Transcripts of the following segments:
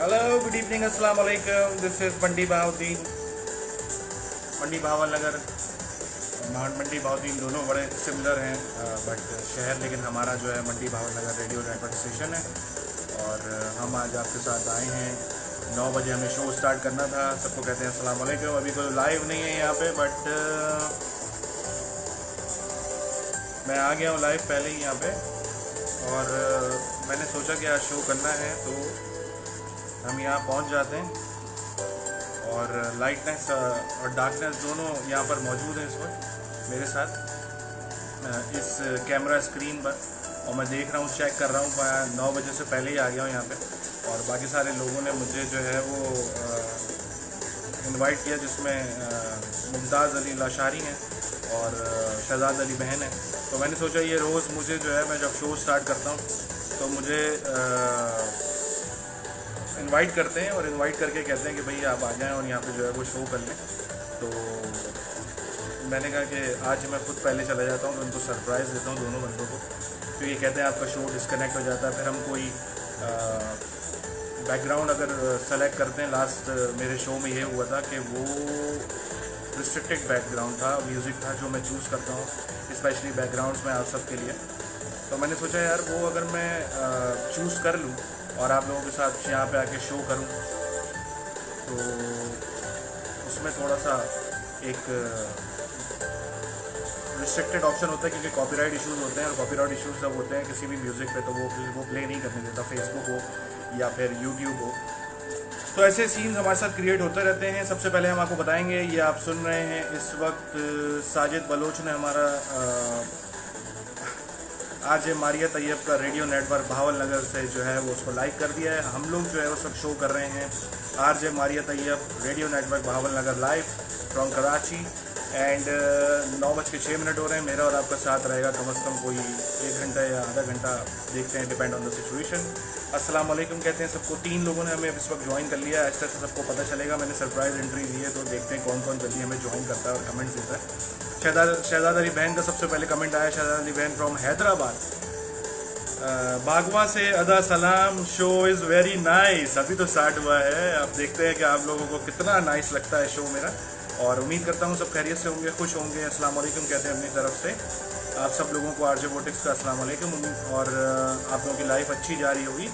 Hello good evening अस्सलाम वालेकुम। This is मंडी बहाउद्दीन। मंडी भावल नगर मंडी बहाउद्दीन दोनों बड़े सिमिलर हैं, बट शहर लेकिन हमारा जो है मंडी भावल नगर रेडियो नेटवर्क स्टेशन है। और हम आज आपके साथ आए हैं। 9 बजे हमें शो स्टार्ट करना था। सबको कहते हैं अस्सलाम वालेकुम। अभी कोई लाइव नहीं है यहाँ पे, बट मैं आ गया हूँ लाइव पहले ही यहाँ पे। और मैंने सोचा कि आज शो करना है तो हम यहाँ पहुँच जाते हैं। और लाइटनेस और डार्कनेस दोनों यहाँ पर मौजूद हैं इस वक्त मेरे साथ इस कैमरा स्क्रीन पर। और मैं देख रहा हूँ, चेक कर रहा हूँ। मैं 9 बजे से पहले ही आ गया हूँ यहाँ पे। और बाकी सारे लोगों ने मुझे जो है वो इनवाइट किया, जिसमें मुमताज़ अली लाशारी हैं और शहजाद अली बहन है। तो मैंने सोचा ये रोज़ मुझे जो है, मैं जब शो स्टार्ट करता हूँ तो मुझे इनवाइट करते हैं और इनवाइट करके कहते हैं कि भाई आप आ जाएं और यहाँ पे जो है वो शो कर लें। तो मैंने कहा कि आज मैं खुद पहले चला जाता हूँ तो उनको सरप्राइज़ देता हूँ दोनों बंदों को। तो ये कहते हैं आपका शो डिस्कनेक्ट हो जाता है। फिर हम कोई बैकग्राउंड अगर सेलेक्ट करते हैं, लास्ट मेरे शो में ये हुआ था कि वो रिस्ट्रिक्टेड बैकग्राउंड था, म्यूज़िक था जो मैं चूज़ करता हूँ स्पेशली बैकग्राउंड्स में आप सब के लिए। तो मैंने सोचा यार वो अगर मैं चूज़ कर लूँ और आप लोगों के साथ यहाँ पे आके शो करूँ तो उसमें थोड़ा सा एक रिस्ट्रिक्टेड ऑप्शन होता है, क्योंकि कॉपीराइट इश्यूज़ होते हैं। और कॉपीराइट इश्यूज़ जब होते हैं किसी भी म्यूज़िक पे तो वो प्ले नहीं करने देता, फेसबुक हो या फिर यूट्यूब हो। तो ऐसे सीन्स हमारे साथ क्रिएट होते रहते हैं। सबसे पहले हम आपको बताएंगे, ये आप सुन रहे हैं इस वक्त साजिद बलोच ने हमारा आरजे मारिया तैयब का रेडियो नेटवर्क भावल नगर से जो है वो उसको लाइक कर दिया है। हम लोग जो है वो सब शो कर रहे हैं RJ Maria Taiyab radio network Bahawalnagar live from Karachi. And 9:06 हो रहे हैं। मेरा और आपका साथ रहेगा कम से कम कोई 1 घंटा या आधा घंटा, देखते हैं, डिपेंड ऑन द सिचुएशन। अस्सलाम वालेकुम कहते हैं सबको। 3 लोगों ने हमें इस वक्त ज्वाइन कर लिया है। ऐसे ऐसे सबको पता चलेगा। मैंने सरप्राइज़ एंट्री दी है तो देखते हैं कौन कौन जल्दी हमें ज्वाइन करता है और कमेंट्स देता है। शहजाद अली बहन का सबसे पहले कमेंट आया। शहजाद अली बहन फ्रॉम हैदराबाद बागवा से, अदा सलाम, शो इज़ वेरी नाइस। अभी तो स्टार्ट हुआ है, अब देखते हैं कि आप लोगों को कितना नाइस लगता है शो मेरा। और उम्मीद करता हूँ सब खैरियत से होंगे, खुश होंगे। अस्सलाम वालेकुम कहते हैं अपनी तरफ से आप सब लोगों को, आरजे वोटिक्स का अस्सलाम वालेकुम। और आप लोगों की लाइफ अच्छी जा रही होगी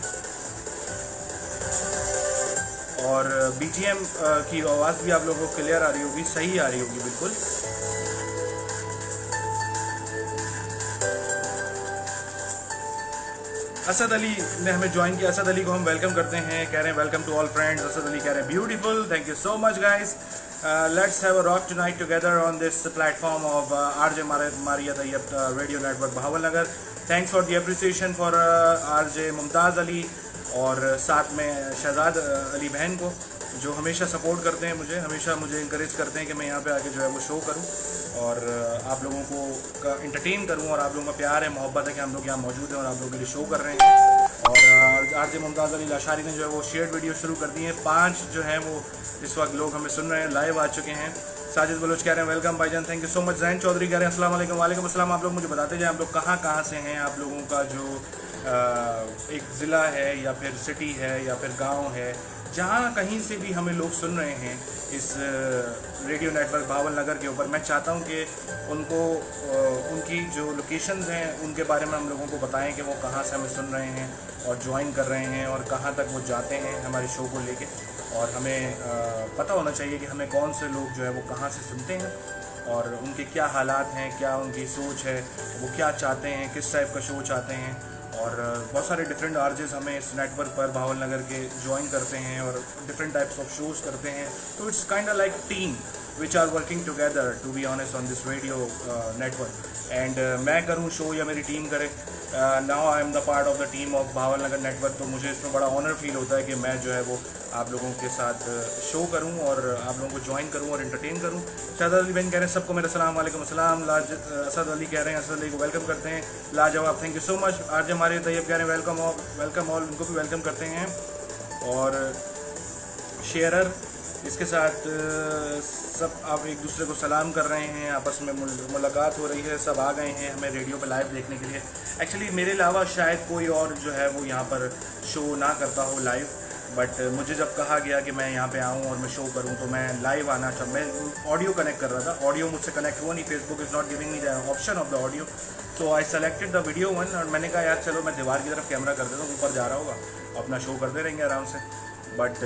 और बीजीएम की आवाज़ भी आप लोगों को क्लियर आ रही होगी, सही आ रही होगी बिल्कुल। असद अली ने हमें ज्वाइन किया। असद अली को हम वेलकम करते हैं, कह रहे हैं welcome to all friends. Asad Ali कह रहे हैं beautiful, thank you so much guys. Let's have a rock tonight together on this platform of RJ Maria Taiyab radio network Bahawalnagar. Thanks for the appreciation for RJ Mumtaz Ali और साथ में शहजाद अली बहन को, जो हमेशा सपोर्ट करते हैं हमेशा मुझे इंकरेज करते हैं कि मैं यहाँ पे आके जो है वो शो करूँ और आप लोगों को इंटरटेन करूँ। और आप लोगों का प्यार है, मोहब्बत है कि हम लोग यहाँ मौजूद हैं और आप लोगों के लिए शो कर रहे हैं। और आरजे मुमताज़ अली लाशारी ने जो है वो शेयर्ड वीडियो शुरू कर दी है। 5 जो है वो इस वक्त लोग हमें सुन रहे हैं, लाइव आ चुके हैं। साजिद बलोच कह रहे हैं वेलकम भाईजान, thank you so much. Zain Chaudhry कह रहे हैं अस्सलाम वालेकुम। वालेकुम अस्सलाम। आप लोग मुझे बताते जाएं आप लोग कहाँ से हैं। आप लोगों का जो एक ज़िला है या फिर सिटी है या फिर गांव है, जहाँ कहीं से भी हमें लोग सुन रहे हैं इस रेडियो नेटवर्क भावल नगर के ऊपर, मैं चाहता हूँ कि उनको उनकी जो लोकेशंस हैं उनके बारे में हम लोगों को बताएं कि वो कहाँ से हमें सुन रहे हैं और ज्वाइन कर रहे हैं और कहाँ तक वो जाते हैं हमारे शो को लेके। और हमें पता होना चाहिए कि हमें कौन से लोग जो है वो कहाँ से सुनते हैं और उनके क्या हालात हैं, क्या उनकी सोच है, वो क्या चाहते हैं, किस टाइप का शो चाहते हैं। और बहुत सारे डिफरेंट आरजेस हमें इस नेटवर्क पर भावल नगर के ज्वाइन करते हैं और डिफरेंट टाइप्स ऑफ शोज़ करते हैं। तो it's kind of like team which are working together to be honest on this radio network. And मैं करूँ शो या मेरी टीम करे, now I am the part of the team of Bahawalnagar network. तो मुझे इसमें बड़ा ऑनर फील होता है कि मैं जो है वो आप लोगों के साथ शो करूं और आप लोगों को ज्वाइन करूं और एंटरटेन करूं। शहजाद अली बहन कह रहे हैं सबको मेरा सलाम वालेकुम अस्सलाम। असद अली कह रहे हैं, असद अली को वेलकम करते हैं, लाजवाब, thank you so much. RJ Maria Taiyab कह रहे हैं वेलकम ऑल, उनको भी वेलकम करते हैं। और शेयरर इसके साथ सब आप एक दूसरे को सलाम कर रहे हैं, आपस में मुलाकात हो रही है, सब आ गए हैं हमें रेडियो पे लाइव देखने के लिए। एक्चुअली मेरे अलावा शायद कोई और जो है वो यहाँ पर शो ना करता हो लाइव, बट मुझे जब कहा गया कि मैं यहाँ पे आऊँ और मैं शो करूँ तो मैं लाइव आना चाह, मैं ऑडियो कनेक्ट कर रहा था, ऑडियो मुझसे कनेक्ट हुआ नहीं, Facebook is not giving me the option of the audio, so I selected the video one. और मैंने कहा यार चलो मैं दीवार की तरफ कैमरा कर देता हूँ, ऊपर जा रहा होगा अपना शो करते रहेंगे आराम से। बट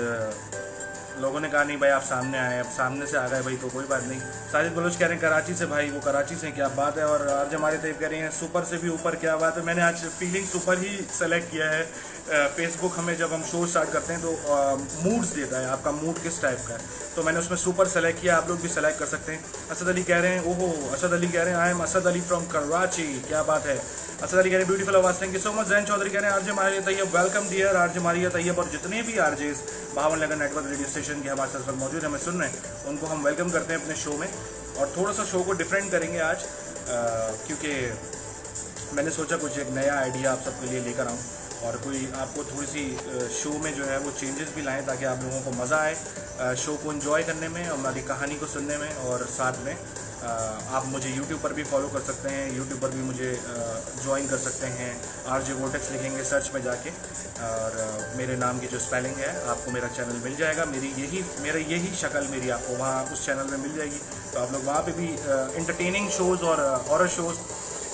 लोगों ने कहा नहीं भाई आप सामने आए, अब सामने से आ गए भाई तो कोई बात नहीं। साजिद बलोच कह रहे हैं कराची से, भाई वो कराची से क्या बात है। और आज हमारे तैयब कह रहे हैं सुपर से भी ऊपर क्या बात है। मैंने आज फीलिंग सुपर ही सेलेक्ट किया है। फेसबुक हमें जब हम शो स्टार्ट करते हैं तो मूड्स देता है, आपका मूड किस टाइप का है, तो मैंने उसमें सुपर सेलेक्ट किया, आप लोग भी सेलेक्ट कर सकते हैं। असद अली कह रहे हैं ओहो, असद अली कह रहे हैं I am Asad Ali from Karachi, क्या बात है। असद अली कह रहे हैं ब्यूटीफुल आवाज़, thank you so much. Zain Chaudhry कह रहे हैं RJ Maria Taiyab welcome dear, RJ Maria Taiyab और जितने भी आरजेस भावन नगर नेटवर्क रेडियो स्टेशन के हमारे साथ मौजूद हैं, हमें सुन रहे हैं, उनको हम वेलकम करते हैं अपने शो में। और थोड़ा सा शो को डिफरेंट करेंगे आज, क्योंकि मैंने सोचा कुछ एक नया आइडिया आप सबके लिए लेकर आऊँ और कोई आपको थोड़ी सी शो में जो है वो चेंजेस भी लाएं ताकि आप लोगों को मज़ा आए शो को एंजॉय करने में और हमारी कहानी को सुनने में। और साथ में आप मुझे यूट्यूब पर भी फॉलो कर सकते हैं, यूट्यूब पर भी मुझे ज्वाइन कर सकते हैं, आरजे वोटेक्स लिखेंगे सर्च में जाके और मेरे नाम की जो स्पेलिंग है आपको मेरा चैनल मिल जाएगा, मेरा यही शक्ल मेरी आपको वहाँ उस चैनल में मिल जाएगी। तो आप लोग वहाँ पे भी इंटरटेनिंग शोज़ और हॉरर शोज़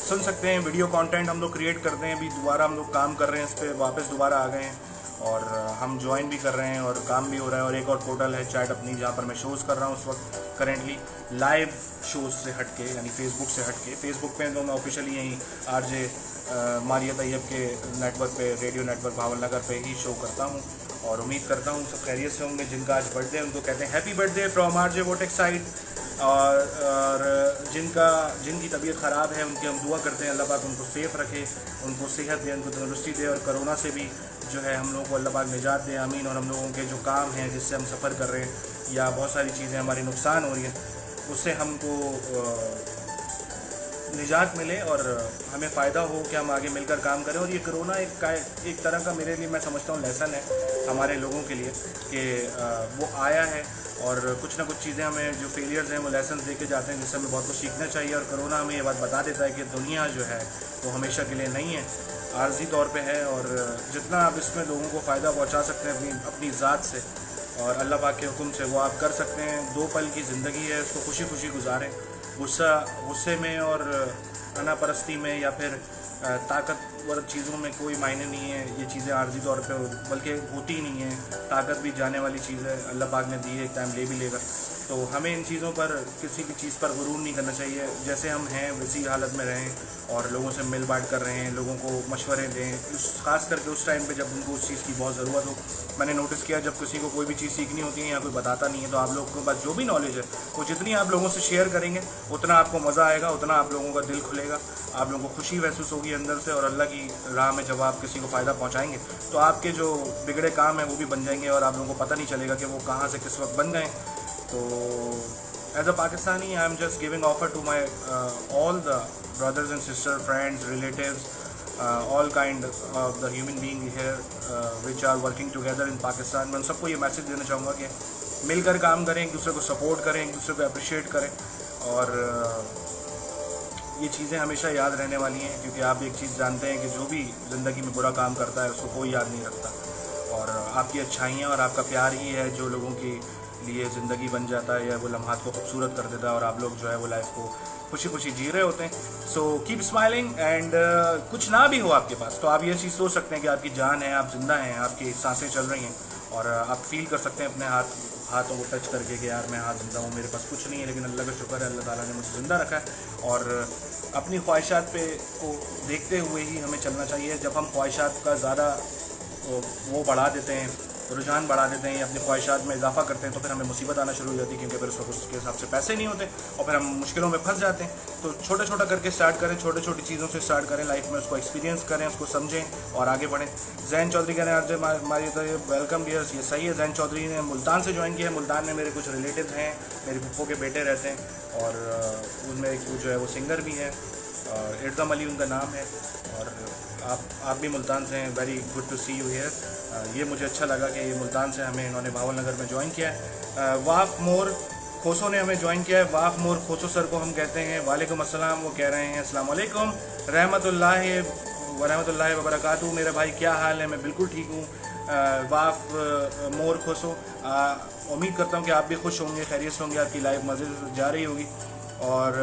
सुन सकते हैं। वीडियो कंटेंट हम लोग क्रिएट करते हैं, अभी दोबारा हम लोग काम कर रहे हैं इस पर, वापस दोबारा आ गए हैं और हम ज्वाइन भी कर रहे हैं और काम भी हो रहा है। और एक और पोर्टल है चैट अपनी, जहाँ पर मैं शोज़ कर रहा हूँ उस वक्त करेंटली लाइव शोज़ से हटके, यानी फेसबुक से हटके। फेसबुक पे तो मैं ऑफिशियली यहीं आरजे मारिया तैयब के नेटवर्क पे, रेडियो नेटवर्क भावन नगर पे ही शो करता हूँ और उम्मीद करता हूँ सब खैरियत से होंगे। जिनका आज बर्थडे है उनको कहते हैं happy birthday from RJ vortex side, और जिनकी तबीयत ख़राब है उनकी हम दुआ करते हैं अल्लाह पाक उनको सेफ़ रखे, उनको सेहत दे, उनको तंदुरुस्ती दे और कोरोना से भी जो है हम लोगों को अल्लाह पाक निजात दे, आमीन। और हम लोगों के जो काम हैं जिससे हम सफ़र कर रहे हैं या बहुत सारी चीज़ें हमारी नुकसान हो रही हैं उससे हमको निजात मिले और हमें फ़ायदा हो कि हम आगे मिलकर काम करें। और ये कोरोना एक तरह का मेरे लिए मैं समझता हूँ लेसन है हमारे लोगों के लिए कि वो आया है और कुछ ना कुछ चीज़ें हमें जो फेलियर्स हैं वो लेसन दे के जाते हैं जिससे हमें बहुत कुछ सीखना चाहिए। और कोरोना हमें ये बात बता देता है कि दुनिया जो है वो हमेशा के लिए नहीं है, आर्जी तौर पे है। और जितना आप इसमें लोगों को फ़ायदा पहुंचा सकते हैं अपनी ज़ात से और अल्लाह पाक के हुक्म से वो आप कर सकते हैं। 2 पल की ज़िंदगी है, उसको खुशी खुशी गुजारें। गुस्से में और अनापरस्ती में या फिर ताकतवर चीज़ों में कोई मायने नहीं है। ये चीज़ें आर्जी तौर पे बल्कि होती ही नहीं है, ताकत भी जाने वाली चीज़ है, अल्लाह पाक ने दी है, एक टाइम ले भी लेगा। तो हमें इन चीज़ों पर किसी भी चीज़ पर गुरूर नहीं करना चाहिए, जैसे हम हैं वैसी हालत में रहें और लोगों से मिल बांट कर रहे हैं, लोगों को मशवरे दें, ख़ास करके उस टाइम पे जब उनको उस चीज़ की बहुत ज़रूरत हो। मैंने नोटिस किया जब किसी को कोई भी चीज़ सीखनी होती है या कोई बताता नहीं है तो आप लोगों के पास जो भी नॉलेज है वो जितनी आप लोगों से शेयर करेंगे उतना आपको मज़ा आएगा, उतना आप लोगों का दिल खुलेगा, आप लोगों को खुशी महसूस होगी अंदर से। और अल्लाह की राह में जब आप किसी को फ़ायदा पहुँचाएँगे तो आपके जो बिगड़े काम हैं वो भी बन जाएंगे और आप लोगों को पता नहीं चलेगा कि वो कहाँ से किस वक्त बन गए। तो as a Pakistani, I am just giving offer to my all the brothers and sisters, friends, relatives, all kind of the human being here which are working together in Pakistan. मैं उन सबको ये मैसेज देना चाहूँगा कि मिलकर काम करें, एक दूसरे को सपोर्ट करें, एक दूसरे को अप्रिशिएट करें। और ये चीज़ें हमेशा याद रहने वाली हैं, क्योंकि आप एक चीज़ जानते हैं कि जो भी ज़िंदगी में बुरा काम करता है उसको कोई याद नहीं रखता, और आपकी अच्छाइयाँ और आपका प्यार ही है जो लोगों की लिए ज़िंदगी बन जाता है या वो लम्हात को खूबसूरत कर देता है और आप लोग जो है वो लाइफ को खुशी खुशी जी रहे होते हैं। सो कीप स्माइलिंग एंड कुछ ना भी हो आपके पास तो आप ये चीज़ सोच सकते हैं कि आपकी जान है, आप जिंदा हैं, आपकी सांसें चल रही हैं और आप फील कर सकते हैं अपने हाथों को टच करके कि यार मैं हाथ जिंदा हूँ, मेरे पास कुछ नहीं है लेकिन अल्लाह का शुक्र है, अल्लाह ताला ने मुझे ज़िंदा रखा है। और अपनी ख्वाहिशात पे को देखते हुए ही हमें चलना चाहिए। जब हम ख्वाहिशात का ज़्यादा वो बढ़ा देते हैं, रुझान बढ़ा देते हैं या अपनी ख्वाहिशात में इजाफा करते हैं तो फिर हमें मुसीबत आना शुरू हो जाती है, क्योंकि फिर उसके हिसाब से पैसे नहीं होते और फिर हम मुश्किलों में फंस जाते हैं। तो छोटा छोटा करके स्टार्ट करें, छोटी छोटी चीज़ों से स्टार्ट करें, लाइफ में उसको एक्सपीरियंस करें, उसको समझें और आगे बढ़ें। जैन चौधरी कह रहे हैं आज हमारी तो वेलकम डियर्स, ये सही है। जैन चौधरी ने मुल्तान से ज्वाइन किया है। मुल्तान में मेरे कुछ रिलेटिव हैं, मेरे पप्पो के बेटे रहते हैं और उनमें एक जो है वो सिंगर भी है और इर्ज़म अली उनका नाम है। और आप भी मुल्तान से हैं, very good to see you here. ये मुझे अच्छा लगा कि ये मुल्तान से हमें इन्होंने भावल नगर में ज्वाइन किया है। वाफ मोर खोसो ने हमें ज्वाइन किया है। वाफ मोर खोसो सर को हम कहते हैं वालेकुम अस्सलाम। वो कह रहे हैं अस्सलाम वालेकुम रहमतुल्लाहि व रहमतुल्लाहि व बरकातहू। मेरा भाई क्या हाल है? मैं बिल्कुल ठीक हूँ। वाफ मोर खुश हो। उम्मीद करता हूँ कि आप भी खुश होंगे, खैरियत से होंगे, आपकी लाइफ मज़े से जा रही होगी। और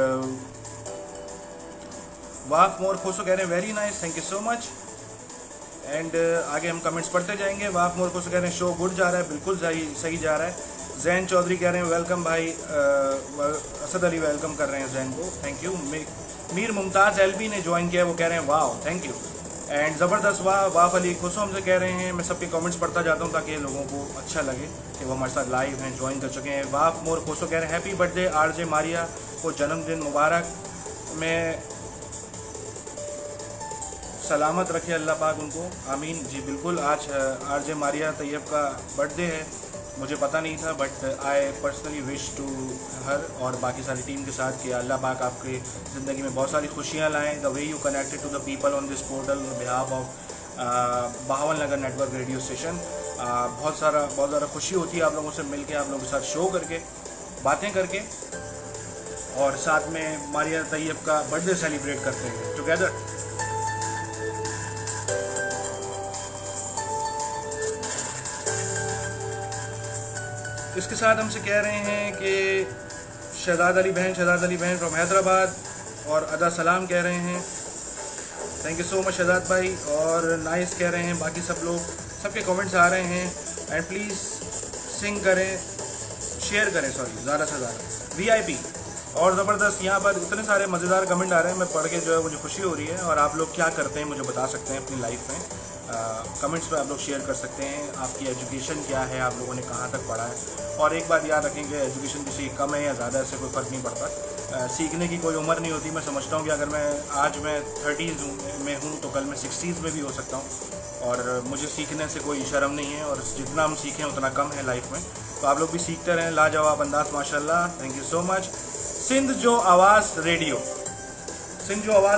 वाफ मोर खुश हो कह रहे हैं very nice, thank you so much. And आगे हम कमेंट्स पढ़ते जाएंगे। वाफ मोर खुश कह रहे हैं शो गुड जा रहा है, बिल्कुल सही जा रहा है। जैन चौधरी कह रहे हैं वेलकम भाई। असद अली वेलकम कर रहे हैं जैन को, thank you. Mir Mumtaz LB ने ज्वाइन किया, वो कह रहे हैं वाह, थैंक यू। एंड ज़बरदस्त वाफ अली खुशो हमसे कह रहे हैं। मैं सबके कमेंट्स पढ़ता जाता हूँ ताकि लोगों को अच्छा लगे कि वो हमारे साथ लाइव हैं, ज्वाइन कर चुके हैं। वाफ मोर खुशो कह रहे हैं हैप्पी बर्थडे आरजे मारिया को, जन्मदिन मुबारक। मैं सलामत रखे अल्लाह पाक उनको, आमीन जी। बिल्कुल, आज आरजे मारिया तैयब का बर्थडे है, मुझे पता नहीं था, but I personally wish to her और बाकी सारी टीम के साथ कि अल्लाह पाक आपके ज़िंदगी में बहुत सारी खुशियाँ लाएँ। The way you connected to the people on this portal on behalf of Bahawalnagar network radio station, बहुत ज़्यादा खुशी होती है आप लोगों से मिल के, आप लोगों के साथ शो करके, बातें करके, और साथ में मारिया तैयब का बर्थडे सेलिब्रेट करते हैं टुगेदर। इसके साथ हमसे कह रहे हैं कि शहजाद अली बहन फ्रॉम हैदराबाद और अदा सलाम कह रहे हैं, thank you so much Shahzad भाई। और नाइस कह रहे हैं बाकी सब लोग, सबके कमेंट्स आ रहे हैं। एंड प्लीज़ सिंग करें, शेयर करें, सॉरी ज़्यादा से ज़्यादा VIP। और ज़बरदस्त यहाँ पर इतने सारे मज़ेदार कमेंट आ रहे हैं, मैं पढ़ के जो है मुझे खुशी हो रही है। और आप लोग क्या करते हैं मुझे बता सकते हैं अपनी लाइफ में, कमेंट्स पे आप लोग शेयर कर सकते हैं। आपकी एजुकेशन क्या है, आप लोगों ने कहाँ तक पढ़ा है। और एक बात याद रखेंगे, एजुकेशन किसी की कम है या ज़्यादा, इससे कोई फ़र्क नहीं पड़ता। सीखने की कोई उम्र नहीं होती। मैं समझता हूँ कि अगर आज मैं 30s में हूँ तो कल मैं 60s में भी हो सकता हूँ। और मुझे सीखने से कोई शर्म नहीं है, और जितना हम सीखें उतना कम है लाइफ में। तो आप लोग भी सीखते रहें। लाजवाब अंदाज माशाल्लाह, thank you so much. Sindh जो आवाज़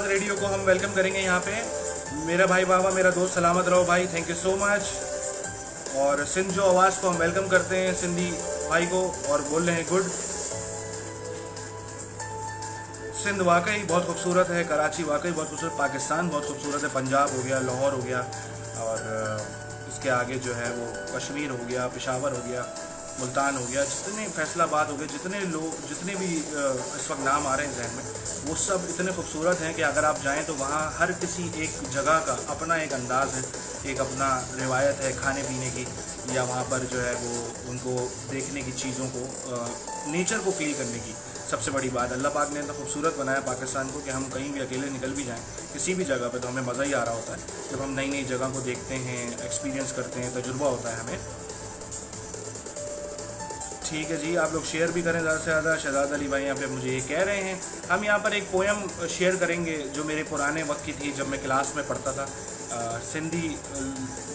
रेडियो को हम वेलकम करेंगे यहाँ पे। मेरा भाई बाबा, मेरा दोस्त सलामत रहो भाई, थैंक यू सो मच। और सिंध जो आवाज़ को हम वेलकम करते हैं, सिंधी भाई को, और बोल रहे हैं गुड। सिंध वाकई बहुत खूबसूरत है, कराची वाकई बहुत खूबसूरत, पाकिस्तान बहुत खूबसूरत है, पंजाब हो गया, लाहौर हो गया, और इसके आगे जो है वो कश्मीर हो गया, पेशावर हो गया, मुल्तान हो गया, जितने फैसलाबाद हो गए, जितने भी इस वक्त नाम आ रहे हैं जहन में, वो सब इतने खूबसूरत हैं कि अगर आप जाएं तो वहाँ हर किसी एक जगह का अपना एक अंदाज़ है, एक अपना रिवायत है खाने पीने की, या वहाँ पर जो है वो उनको देखने की चीज़ों को, नेचर को फील करने की। सबसे बड़ी बात, अल्लाह पाक ने इतना खूबसूरत बनाया पाकिस्तान को कि हम कहीं भी अकेले निकल भी जाएं किसी भी जगह पे तो हमें मज़ा ही आ रहा होता है। जब हम नई नई जगह को देखते हैं, एक्सपीरियंस करते हैं, तजुर्बा होता है हमें। ठीक है जी, आप लोग शेयर भी करें ज़्यादा से ज़्यादा। शहजाद अली भाई यहाँ पे मुझे ये कह रहे हैं। हम यहाँ पर एक पोएम शेयर करेंगे जो मेरे पुराने वक्त की थी, जब मैं क्लास में पढ़ता था। सिंधी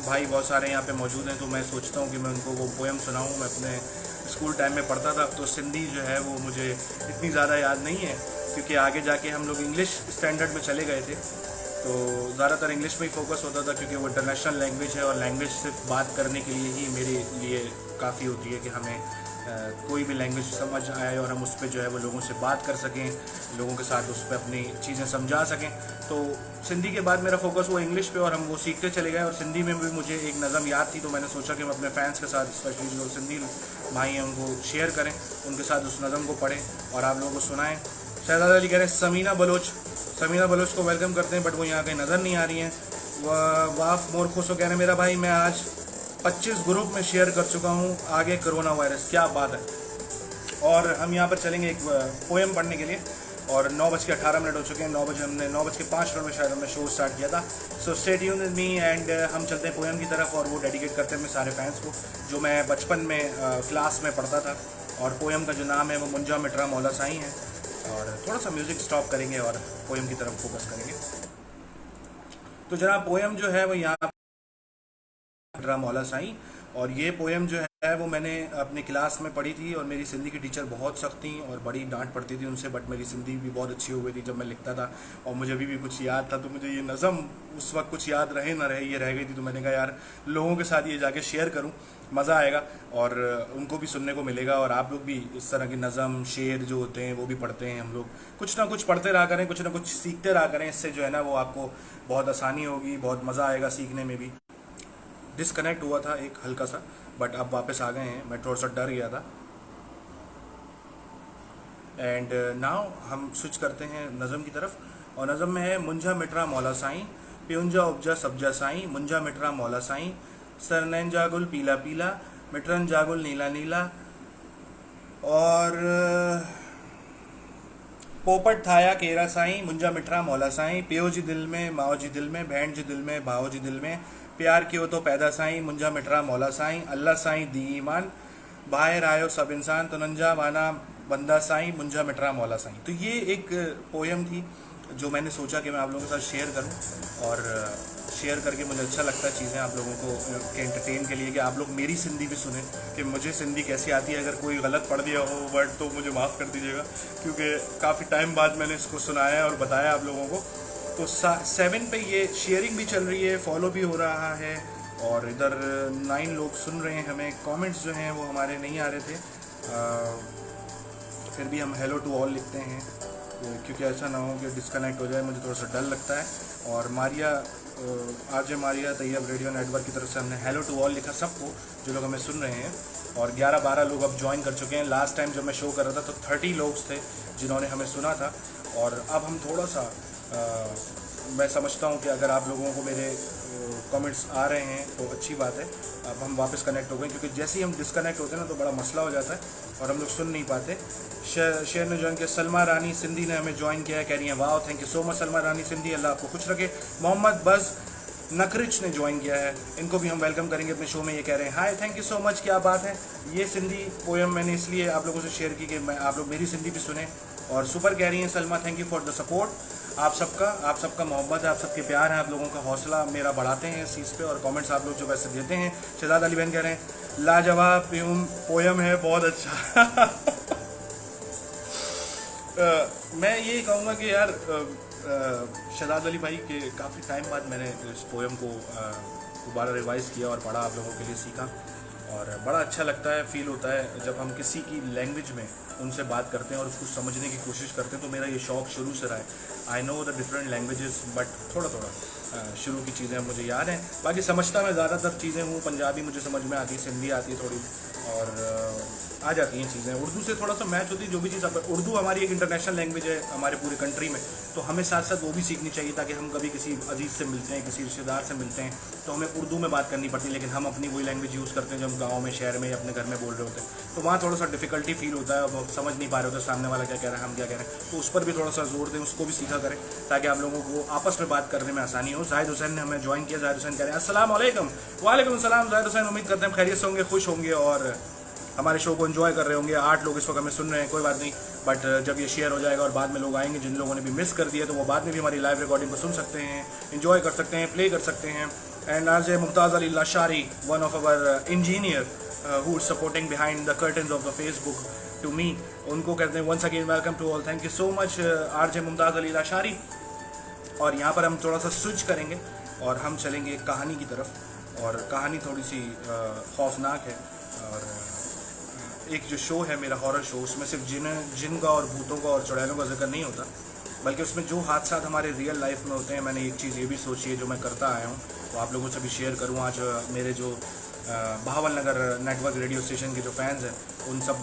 भाई बहुत सारे यहाँ पे मौजूद हैं, तो मैं सोचता हूँ कि मैं उनको वो पोएम सुनाऊँ। मैं अपने स्कूल टाइम में पढ़ता था, तो सिंधी जो है वो मुझे इतनी ज़्यादा याद नहीं है, क्योंकि आगे जाके हम लोग इंग्लिश स्टैंडर्ड में चले गए थे, तो ज़्यादातर इंग्लिश में ही फोकस होता था, क्योंकि वो इंटरनेशनल लैंग्वेज है, और लैंग्वेज सिर्फ बात करने के लिए ही मेरे लिए काफ़ी होती है कि हमें कोई भी लैंग्वेज समझ आए और हम उस पर जो है वो लोगों से बात कर सकें, लोगों के साथ उस पर अपनी चीज़ें समझा सकें। तो सिंधी के बाद मेरा फोकस हुआ इंग्लिश पे, और हम वो सीखते चले गए। और सिंधी में भी मुझे एक नज़म याद थी, तो मैंने सोचा कि हम अपने फैंस के साथ, स्पेशली जो सिंधी भाई हैं, उनको शेयर करें, उनके साथ उस नज़म को पढ़ें और आप लोगों को सुनाएँ। शहजाद अली कह रहे हैं समीना बलोच को वेलकम करते हैं, बट वो यहाँ कहीं नज़र नहीं आ रही हैं। वाफ मोर खुशो कह रहे हैं मेरा भाई मैं आज 25 ग्रुप में शेयर कर चुका हूँ, आगे कोरोना वायरस, क्या बात है। और हम यहाँ पर चलेंगे एक पोएम पढ़ने के लिए, और 9:18 हो चुके हैं। 9:05 में शायद हमने शो स्टार्ट किया था। So stay tuned with me, and हम चलते हैं पोएम की तरफ, और वो डेडिकेट करते हैं अपने सारे फैंस को, जो मैं बचपन में क्लास में पढ़ता था। और पोएम का जो नाम है वो मुंजा मिटरा मौला साईं है। और थोड़ा सा म्यूज़िक स्टॉप करेंगे और पोएम की तरफ फोकस करेंगे। तो जनाब, पोएम जो है वो यहाँ मिटरा मौला साईं, और ये पोएम जो है वो मैंने अपनी क्लास में पढ़ी थी, और मेरी सिंधी की टीचर बहुत सख्त थी और बड़ी डांट पड़ती थी उनसे, बट मेरी सिंधी भी बहुत अच्छी हो गई थी जब मैं लिखता था, और मुझे अभी भी कुछ याद था। तो मुझे ये नज़म उस वक्त कुछ याद रहे ना रहे, ये रह गई थी, तो मैंने कहा यार लोगों के साथ ये जाके शेयर करूं, मज़ा आएगा और उनको भी सुनने को मिलेगा। और आप लोग भी इस तरह की नज़म शेर जो होते हैं वो भी पढ़ते हैं। हम लोग कुछ ना कुछ पढ़ते रहा करें, कुछ ना कुछ सीखते रहा करें, इससे जो है ना वो आपको बहुत आसानी होगी, बहुत मज़ा आएगा सीखने में भी। डिसकनेक्ट हुआ था एक हल्का सा, बट अब वापस आ गए हैं। मैं थोड़ा सा डर गया था। एंड नाउ हम स्विच करते हैं नज़म की तरफ, और नज़म में है मुंझा मिटरा मौला साईं, प्यूंजा उपजा सब्जा साईं, मुंझा मिटरा मौला साईं, सरनैन जागुल पीला पीला, मिटरन जागुल नीला नीला, और पोपट थाया केरा साईं, मुंजा मिठरा मौला साईं, पियो जी दिल में माओ जी दिल में, बहन जी दिल में भाओ जी दिल में, प्यार कियो तो पैदा साईं, मुंजा मिठरा मौला साईं, अल्लाह साईं दी ईमान, बाहर आयो सब इंसान, तुनंजा माना बंदा साईं, मुंजा मिठरा मौला साईं। तो ये एक पोयम थी जो मैंने सोचा कि मैं आप लोगों के साथ शेयर करूं, और शेयर करके मुझे अच्छा लगता है चीज़ें आप लोगों को के एंटरटेन के लिए, कि आप लोग मेरी सिंधी भी सुने कि मुझे सिंधी कैसी आती है। अगर कोई गलत पढ़ दिया हो वर्ड तो मुझे माफ़ कर दीजिएगा, क्योंकि काफ़ी टाइम बाद मैंने इसको सुनाया और बताया आप लोगों को। तो 7 पे ये शेयरिंग भी चल रही है, फॉलो भी हो रहा है, और इधर 9 लोग सुन रहे हैं हमें। कमेंट्स जो हैं वो हमारे नहीं आ रहे थे, फिर भी हम हेलो टू ऑल लिखते हैं, क्योंकि ऐसा ना हो कि डिस्कनेक्ट हो जाए, मुझे थोड़ा सा डर लगता है। और Maria RJ Maria Taiyab radio network की तरफ से हमने हेलो टू ऑल लिखा सबको जो लोग हमें सुन रहे हैं, और 11-12 लोग अब ज्वाइन कर चुके हैं। लास्ट टाइम जब मैं शो कर रहा था तो 30 लोग थे जिन्होंने हमें सुना था, और अब हम थोड़ा सा मैं समझता हूँ कि अगर आप लोगों को मेरे कमेंट्स आ रहे हैं तो अच्छी बात है। अब हम वापस कनेक्ट हो गए, क्योंकि जैसे ही हम डिस्कनेक्ट होते हैं ना तो बड़ा मसला हो जाता है और हम लोग सुन नहीं पाते। शेयर ने ज्वाइन किया, सलमा रानी सिंधी ने हमें ज्वाइन किया है, कह रही हैं वाह thank you so much Salma Rani Sindhi, अल्लाह आपको खुश रखे। मोहम्मद बज़ नकरिच ने ज्वाइन किया है, इनको भी हम वेलकम करेंगे अपने शो में। ये कह रहे हैं hi thank you so much, क्या बात है। ये सिंधी पोएम मैंने इसलिए आप लोगों से शेयर की कि मैं आप लोग मेरी सिंधी भी सुने। और सुपर कह रही हैं Salma, thank you for the support. आप सबका मोहब्बत है, आप सबके प्यार है, आप लोगों का हौसला मेरा बढ़ाते हैं इस चीज़ पे, और कमेंट्स आप लोग जो वैसे देते हैं। शहजाद अली बहन कह रहे हैं लाजवाब पोयम है, बहुत अच्छा। मैं ये कहूँगा कि यार शहजाद अली भाई के काफ़ी टाइम बाद मैंने इस पोयम को दोबारा रिवाइज़ किया और पढ़ा, आप लोगों के लिए सीखा, और बड़ा अच्छा लगता है, फील होता है जब हम किसी की लैंग्वेज में उनसे बात करते हैं और उसको समझने की कोशिश करते हैं। तो मेरा ये शौक़ शुरू से रहा है। I know the different languages, but थोड़ा शुरू की चीज़ें मुझे याद हैं, बाकी समझता मैं ज़्यादातर चीज़ें हूँ। पंजाबी मुझे समझ में आती है, सिंधी आती है थोड़ी, और आ जाती हैं चीज़ें। उर्दू से थोड़ा सा मैच होती है, जो भी चीज़ उर्दू हमारी एक इंटरनेशनल लैंग्वेज है हमारे पूरे कंट्री में, तो हमें साथ साथ वो भी सीखनी चाहिए, ताकि हम कभी किसी अजीज़ से मिलते हैं, किसी रिश्तेदार से मिलते हैं, तो हमें उर्दू में बात करनी पड़ती है, लेकिन हम अपनी वही लैंग्वेज यूज़ करते हैं जब हम गाँव में, शहर में या अपने घर में बोल रहे होते हैं, तो वहाँ थोड़ा सा डिफिकल्टी फील होता है, वो समझ नहीं पा रहे होते सामने वाला क्या कह रहा है, हम क्या कह रहे हैं। तो उस पर भी थोड़ा सा जोर दें, उसको भी सीखा करें, ताकि आप लोगों को आपस में बात करने में आसानी हो। जाहिद हुसैन ने हमें ज्वाइन किया। जाहिद हुसैन कह रहे हैं अस्सलाम वालेकुम। वालेकुम सलाम जाहिद हुसैन, उम्मीद करते हैं खैरियत से होंगे, खुश होंगे और हमारे शो को एंजॉय कर रहे होंगे। 8 लोग इस वक्त हमें सुन रहे हैं, कोई बात नहीं, बट जब ये शेयर हो जाएगा और बाद में लोग आएंगे जिन लोगों ने भी मिस कर दिया, तो वो बाद में भी हमारी लाइव रिकॉर्डिंग को सुन सकते हैं, एंजॉय कर सकते हैं, प्ले कर सकते हैं। And RJ Mumtaz Ali Lashari, one of our engineer who is supporting behind the curtains of the Facebook to me, उनको कहते हैं once again welcome to all, thank you so much RJ Mumtaz Ali Lashari. और यहाँ पर हम थोड़ा सा स्विच करेंगे और हम चलेंगे एक कहानी की तरफ, और कहानी थोड़ी सी खौफनाक है। और एक जो शो है मेरा हॉरर शो, उसमें सिर्फ जिन का और भूतों का और चुड़ैलों का जिक्र नहीं होता, बल्कि उसमें जो हादसा हमारे रियल लाइफ में होते हैं। मैंने एक चीज़ ये भी सोची है जो मैं करता आया हूँ, तो आप लोगों से भी शेयर करूँ। आज मेरे जो बहावल नगर नेटवर्क रेडियो स्टेशन के जो फैंस हैं, उन सब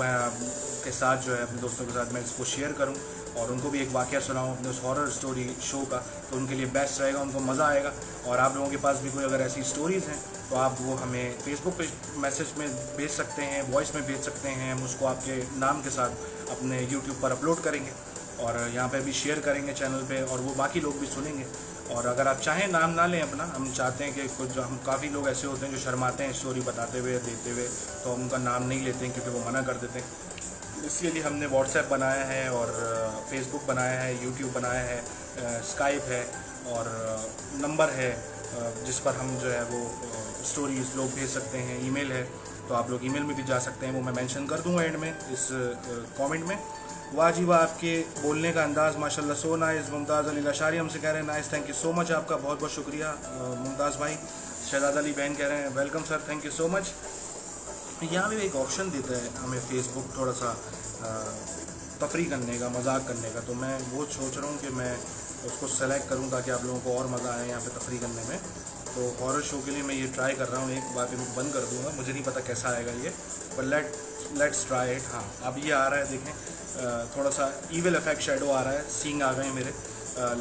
के साथ जो है अपने दोस्तों के साथ मैं इसको शेयर करूं और उनको भी एक वाक़या सुनाऊं अपने उस हॉरर स्टोरी शो का, तो उनके लिए बेस्ट रहेगा, उनको मज़ा आएगा। और आप लोगों के पास भी कोई अगर ऐसी स्टोरीज़ हैं तो आप वो हमें फेसबुक पे मैसेज में भेज सकते हैं, वॉइस में भेज सकते हैं, हम उसको आपके नाम के साथ अपने यूट्यूब पर अपलोड करेंगे और यहाँ पे भी शेयर करेंगे चैनल पे, और वो बाकी लोग भी सुनेंगे। और अगर आप चाहें नाम ना लें अपना, हम चाहते हैं कि कुछ हम काफ़ी लोग ऐसे होते हैं जो शर्माते हैं स्टोरी बताते हुए देते हुए, तो हम उनका नाम नहीं लेते हैं क्योंकि वो मना कर देते हैं। इसलिए हमने व्हाट्सएप बनाया है और फेसबुक बनाया है, यूट्यूब बनाया है, स्काइप है और नंबर है जिस पर हम जो है वो स्टोरीज़ लोग भेज सकते हैं। ईमेल है तो आप लोग ईमेल में भी जा सकते हैं, वो मैं मेंशन कर दूँगा एंड में इस कमेंट में। वाह जी वाह, आपके बोलने का अंदाज़ माशाल्लाह सो नाइस। मुमताज़ अली लाशारी हमसे कह रहे हैं nice, thank you so much, आपका बहुत बहुत शुक्रिया मुमताज़ भाई। शहजाद अली बहन कह रहे हैं welcome sir, thank you so much. यहाँ भी एक ऑप्शन देता है हमें फेसबुक थोड़ा सा तफरी करने का, मजाक करने का, तो मैं वो सोच रहा हूँ कि मैं उसको सेलेक्ट करूँ ताकि आप लोगों को और मज़ा आए यहाँ पे तफरी करने में। तो हॉरर शो के लिए मैं ये ट्राई कर रहा हूँ। एक बार मैं बंद कर दूँगा, मुझे नहीं पता कैसा आएगा ये, पर लेट्स ट्राई इट। हाँ, अब ये आ रहा है, देखें थोड़ा सा ईविल इफेक्ट शेडो आ रहा है, सींग आ गए मेरे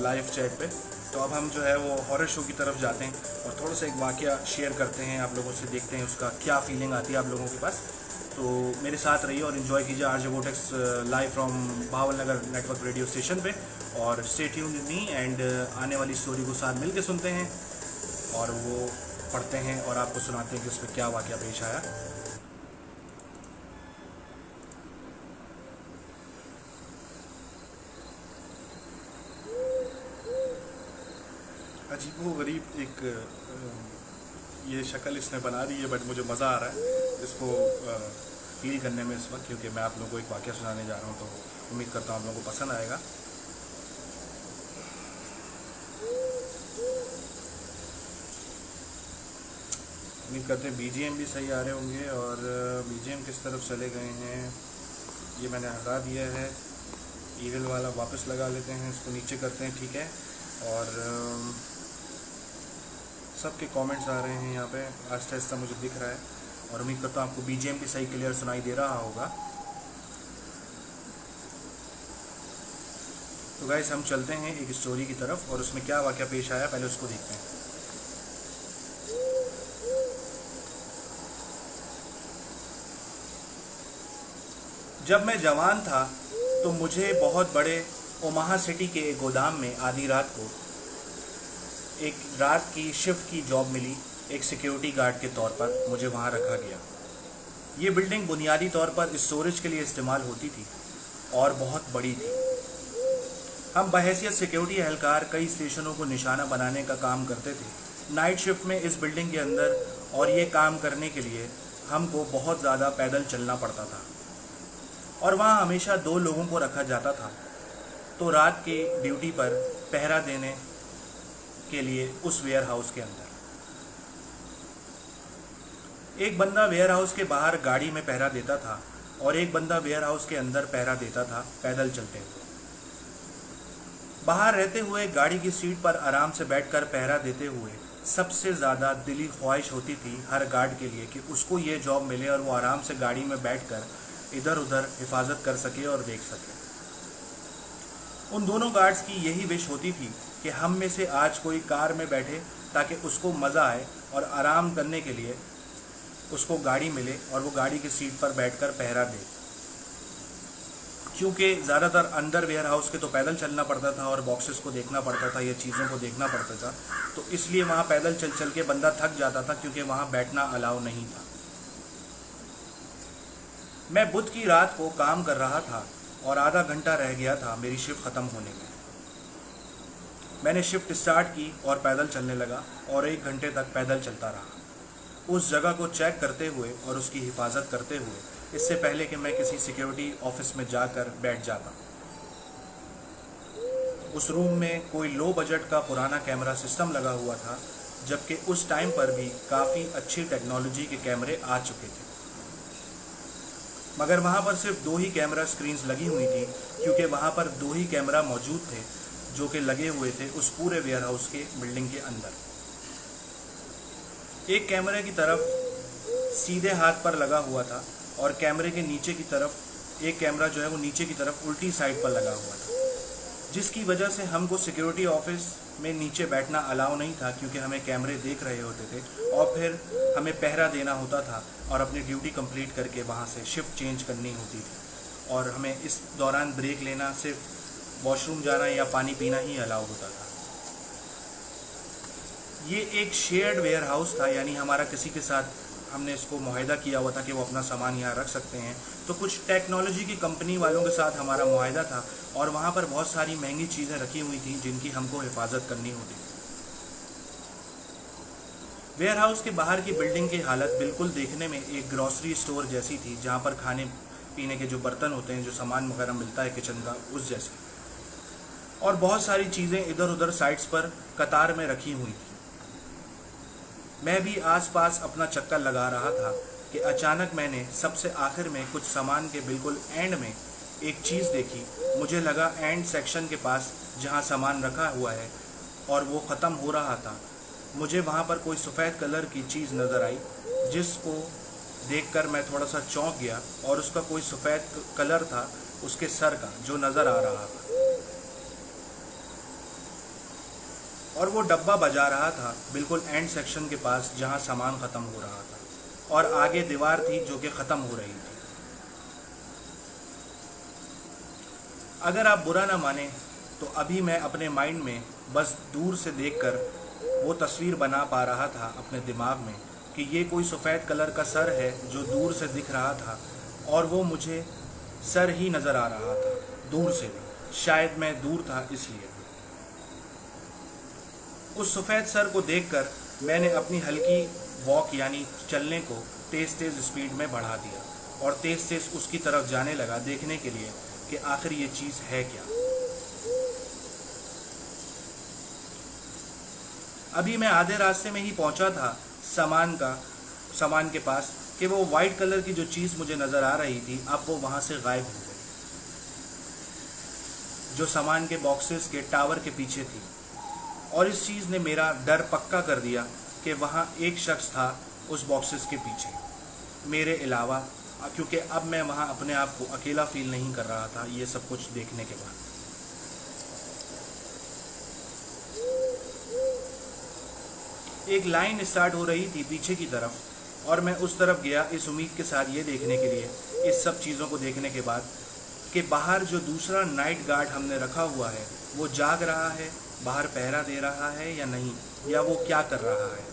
लाइव चैट पे। तो अब हम जो है वो हॉरर शो की तरफ जाते हैं और थोड़ा सा एक वाक़या शेयर करते हैं आप लोगों से, देखते हैं उसका क्या फीलिंग आती है आप लोगों के पास। तो मेरे साथ रहिए और इन्जॉय कीजिए RJ vortex live from Bhawal Nagar network radio station पे, और stay tuned with me and आने वाली स्टोरी को साथ मिल के सुनते हैं और वो पढ़ते हैं और आपको सुनाते हैं कि उसमें क्या वाक़या पेश आया। अजीबोगरीब एक ये शक्ल इसने बना दी है, बट मुझे मज़ा आ रहा है इसको फील करने में इस वक्त, क्योंकि मैं आप लोगों को एक वाक़या सुनाने जा रहा हूँ। तो उम्मीद करता हूँ आप लोगों को पसंद आएगा। उम्मीद करते हैं बीजीएम भी सही आ रहे होंगे। और बीजीएम किस तरफ चले गए हैं, ये मैंने हटा दिया है, ईविल वाला वापस लगा लेते हैं, इसको नीचे करते हैं, ठीक है। और सबके कमेंट्स आ रहे हैं यहाँ पे, आहिस्ता आहिस्ता मुझे दिख रहा है, और उम्मीद करता हूँ आपको बीजीएम भी सही क्लियर सुनाई दे रहा होगा। तो गाइस हम चलते हैं एक स्टोरी की तरफ और उसमें क्या वाक़या पेश आया पहले उसको देखते हैं। जब मैं जवान था तो मुझे बहुत बड़े ओमाहा सिटी के एक गोदाम में आधी रात को एक रात की शिफ्ट की जॉब मिली। एक सिक्योरिटी गार्ड के तौर पर मुझे वहाँ रखा गया। ये बिल्डिंग बुनियादी तौर पर स्टोरेज के लिए इस्तेमाल होती थी और बहुत बड़ी थी। हम बहैसियत सिक्योरिटी एहलकार कई स्टेशनों को निशाना बनाने का काम करते थे नाइट शिफ्ट में इस बिल्डिंग के अंदर, और ये काम करने के लिए हमको बहुत ज़्यादा पैदल चलना पड़ता था और वहाँ हमेशा 2 लोगों को रखा जाता था। तो रात के ड्यूटी पर पहरा देने के लिए उस वेयर हाउस के अंदर एक बंदा वेयर हाउस के बाहर गाड़ी में पहरा देता था और एक बंदा वेयर हाउस के अंदर पहरा देता था पैदल चलते हुए। बाहर रहते हुए गाड़ी की सीट पर आराम से बैठकर पहरा देते हुए सबसे ज़्यादा दिली ख्वाहिश होती थी हर गार्ड के लिए कि उसको ये जॉब मिले और वो आराम से गाड़ी में बैठकर इधर उधर हिफाजत कर सके और देख सके। उन दोनों गार्ड्स की यही विश होती थी कि हम में से आज कोई कार में बैठे ताकि उसको मज़ा आए और आराम करने के लिए उसको गाड़ी मिले और वो गाड़ी की सीट पर बैठकर पहरा दे। क्योंकि ज़्यादातर अंदर वेयर हाउस के तो पैदल चलना पड़ता था और बॉक्सेस को देखना पड़ता था, ये चीज़ों को देखना पड़ता था, तो इसलिए वहाँ पैदल चल चल के बंदा थक जाता था क्योंकि वहाँ बैठना अलाउ नहीं था। मैं बुध की रात को काम कर रहा था और आधा घंटा रह गया था मेरी शिफ्ट ख़त्म होने में। मैंने शिफ्ट स्टार्ट की और पैदल चलने लगा और 1 घंटे तक पैदल चलता रहा, उस जगह को चेक करते हुए और उसकी हिफाजत करते हुए, इससे पहले कि मैं किसी सिक्योरिटी ऑफिस में जाकर बैठ जाता। उस रूम में कोई लो बजट का पुराना कैमरा सिस्टम लगा हुआ था, जबकि उस टाइम पर भी काफ़ी अच्छी टेक्नोलॉजी के कैमरे आ चुके थे, मगर वहाँ पर सिर्फ 2 ही कैमरा स्क्रीन्स लगी हुई थी, क्योंकि वहाँ पर 2 ही कैमरा मौजूद थे जो कि लगे हुए थे उस पूरे वेयर हाउस के बिल्डिंग के अंदर। एक कैमरे की तरफ सीधे हाथ पर लगा हुआ था और कैमरे के नीचे की तरफ एक कैमरा जो है वो नीचे की तरफ उल्टी साइड पर लगा हुआ था, जिसकी वजह से हमको सिक्योरिटी ऑफिस में नीचे बैठना अलाउ नहीं था, क्योंकि हमें कैमरे देख रहे होते थे और फिर हमें पहरा देना होता था और अपनी ड्यूटी कंप्लीट करके वहाँ से शिफ्ट चेंज करनी होती थी, और हमें इस दौरान ब्रेक लेना, सिर्फ वॉशरूम जाना या पानी पीना ही अलाउ होता था। ये एक शेयर्ड वेयर हाउस था, यानी हमारा किसी के साथ हमने इसको मुआहदा किया हुआ था कि वो अपना सामान यहाँ रख सकते हैं। तो कुछ टेक्नोलॉजी की कंपनी वालों के साथ हमारा मुआहदा था और वहाँ पर बहुत सारी महंगी चीज़ें रखी हुई थी जिनकी हमको हिफाजत करनी होती थी। वेयर हाउस के बाहर की बिल्डिंग की हालत बिल्कुल देखने में एक ग्रॉसरी स्टोर जैसी थी, जहाँ पर खाने पीने के जो बर्तन होते हैं, जो सामान वगैरह मिलता है किचन का, उस जैसी, और बहुत सारी चीज़ें इधर उधर साइड्स पर कतार में रखी हुई थी। मैं भी आसपास अपना चक्कर लगा रहा था कि अचानक मैंने सबसे आखिर में कुछ सामान के बिल्कुल एंड में एक चीज़ देखी। मुझे लगा एंड सेक्शन के पास जहाँ सामान रखा हुआ है और वो ख़त्म हो रहा था, मुझे वहाँ पर कोई सफ़ेद कलर की चीज़ नज़र आई, जिसको देखकर मैं थोड़ा सा चौंक गया, और उसका कोई सफ़ेद कलर था उसके सर का जो नज़र आ रहा था, और वो डब्बा बजा रहा था बिल्कुल एंड सेक्शन के पास जहाँ सामान ख़त्म हो रहा था, और आगे दीवार थी जो कि ख़त्म हो रही थी। अगर आप बुरा ना माने तो अभी मैं अपने माइंड में बस दूर से देखकर वो तस्वीर बना पा रहा था अपने दिमाग में कि ये कोई सफ़ेद कलर का सर है जो दूर से दिख रहा था, और वो मुझे सर ही नज़र आ रहा था दूर से भी, शायद मैं दूर था इसलिए। उस सफ़ेद सर को देखकर मैंने अपनी हल्की वॉक यानी चलने को तेज़ तेज़ स्पीड में बढ़ा दिया, और तेज़ तेज़ उसकी तरफ जाने लगा देखने के लिए कि आखिर ये चीज़ है क्या। अभी मैं आधे रास्ते में ही पहुंचा था सामान के पास कि वो वाइट कलर की जो चीज़ मुझे नज़र आ रही थी अब वो वहाँ से गायब हो गई, जो सामान के बॉक्सेस के टावर के पीछे थी। और इस चीज़ ने मेरा डर पक्का कर दिया कि वहाँ एक शख्स था उस बॉक्सेस के पीछे मेरे अलावा, क्योंकि अब मैं वहाँ अपने आप को अकेला फील नहीं कर रहा था ये सब कुछ देखने के बाद। एक लाइन स्टार्ट हो रही थी पीछे की तरफ, और मैं उस तरफ गया इस उम्मीद के साथ ये देखने के लिए, इस सब चीज़ों को देखने के बाद, कि बाहर जो दूसरा नाइट गार्ड हमने रखा हुआ है वो जाग रहा है, बाहर पहरा दे रहा है या नहीं, या वो क्या कर रहा है,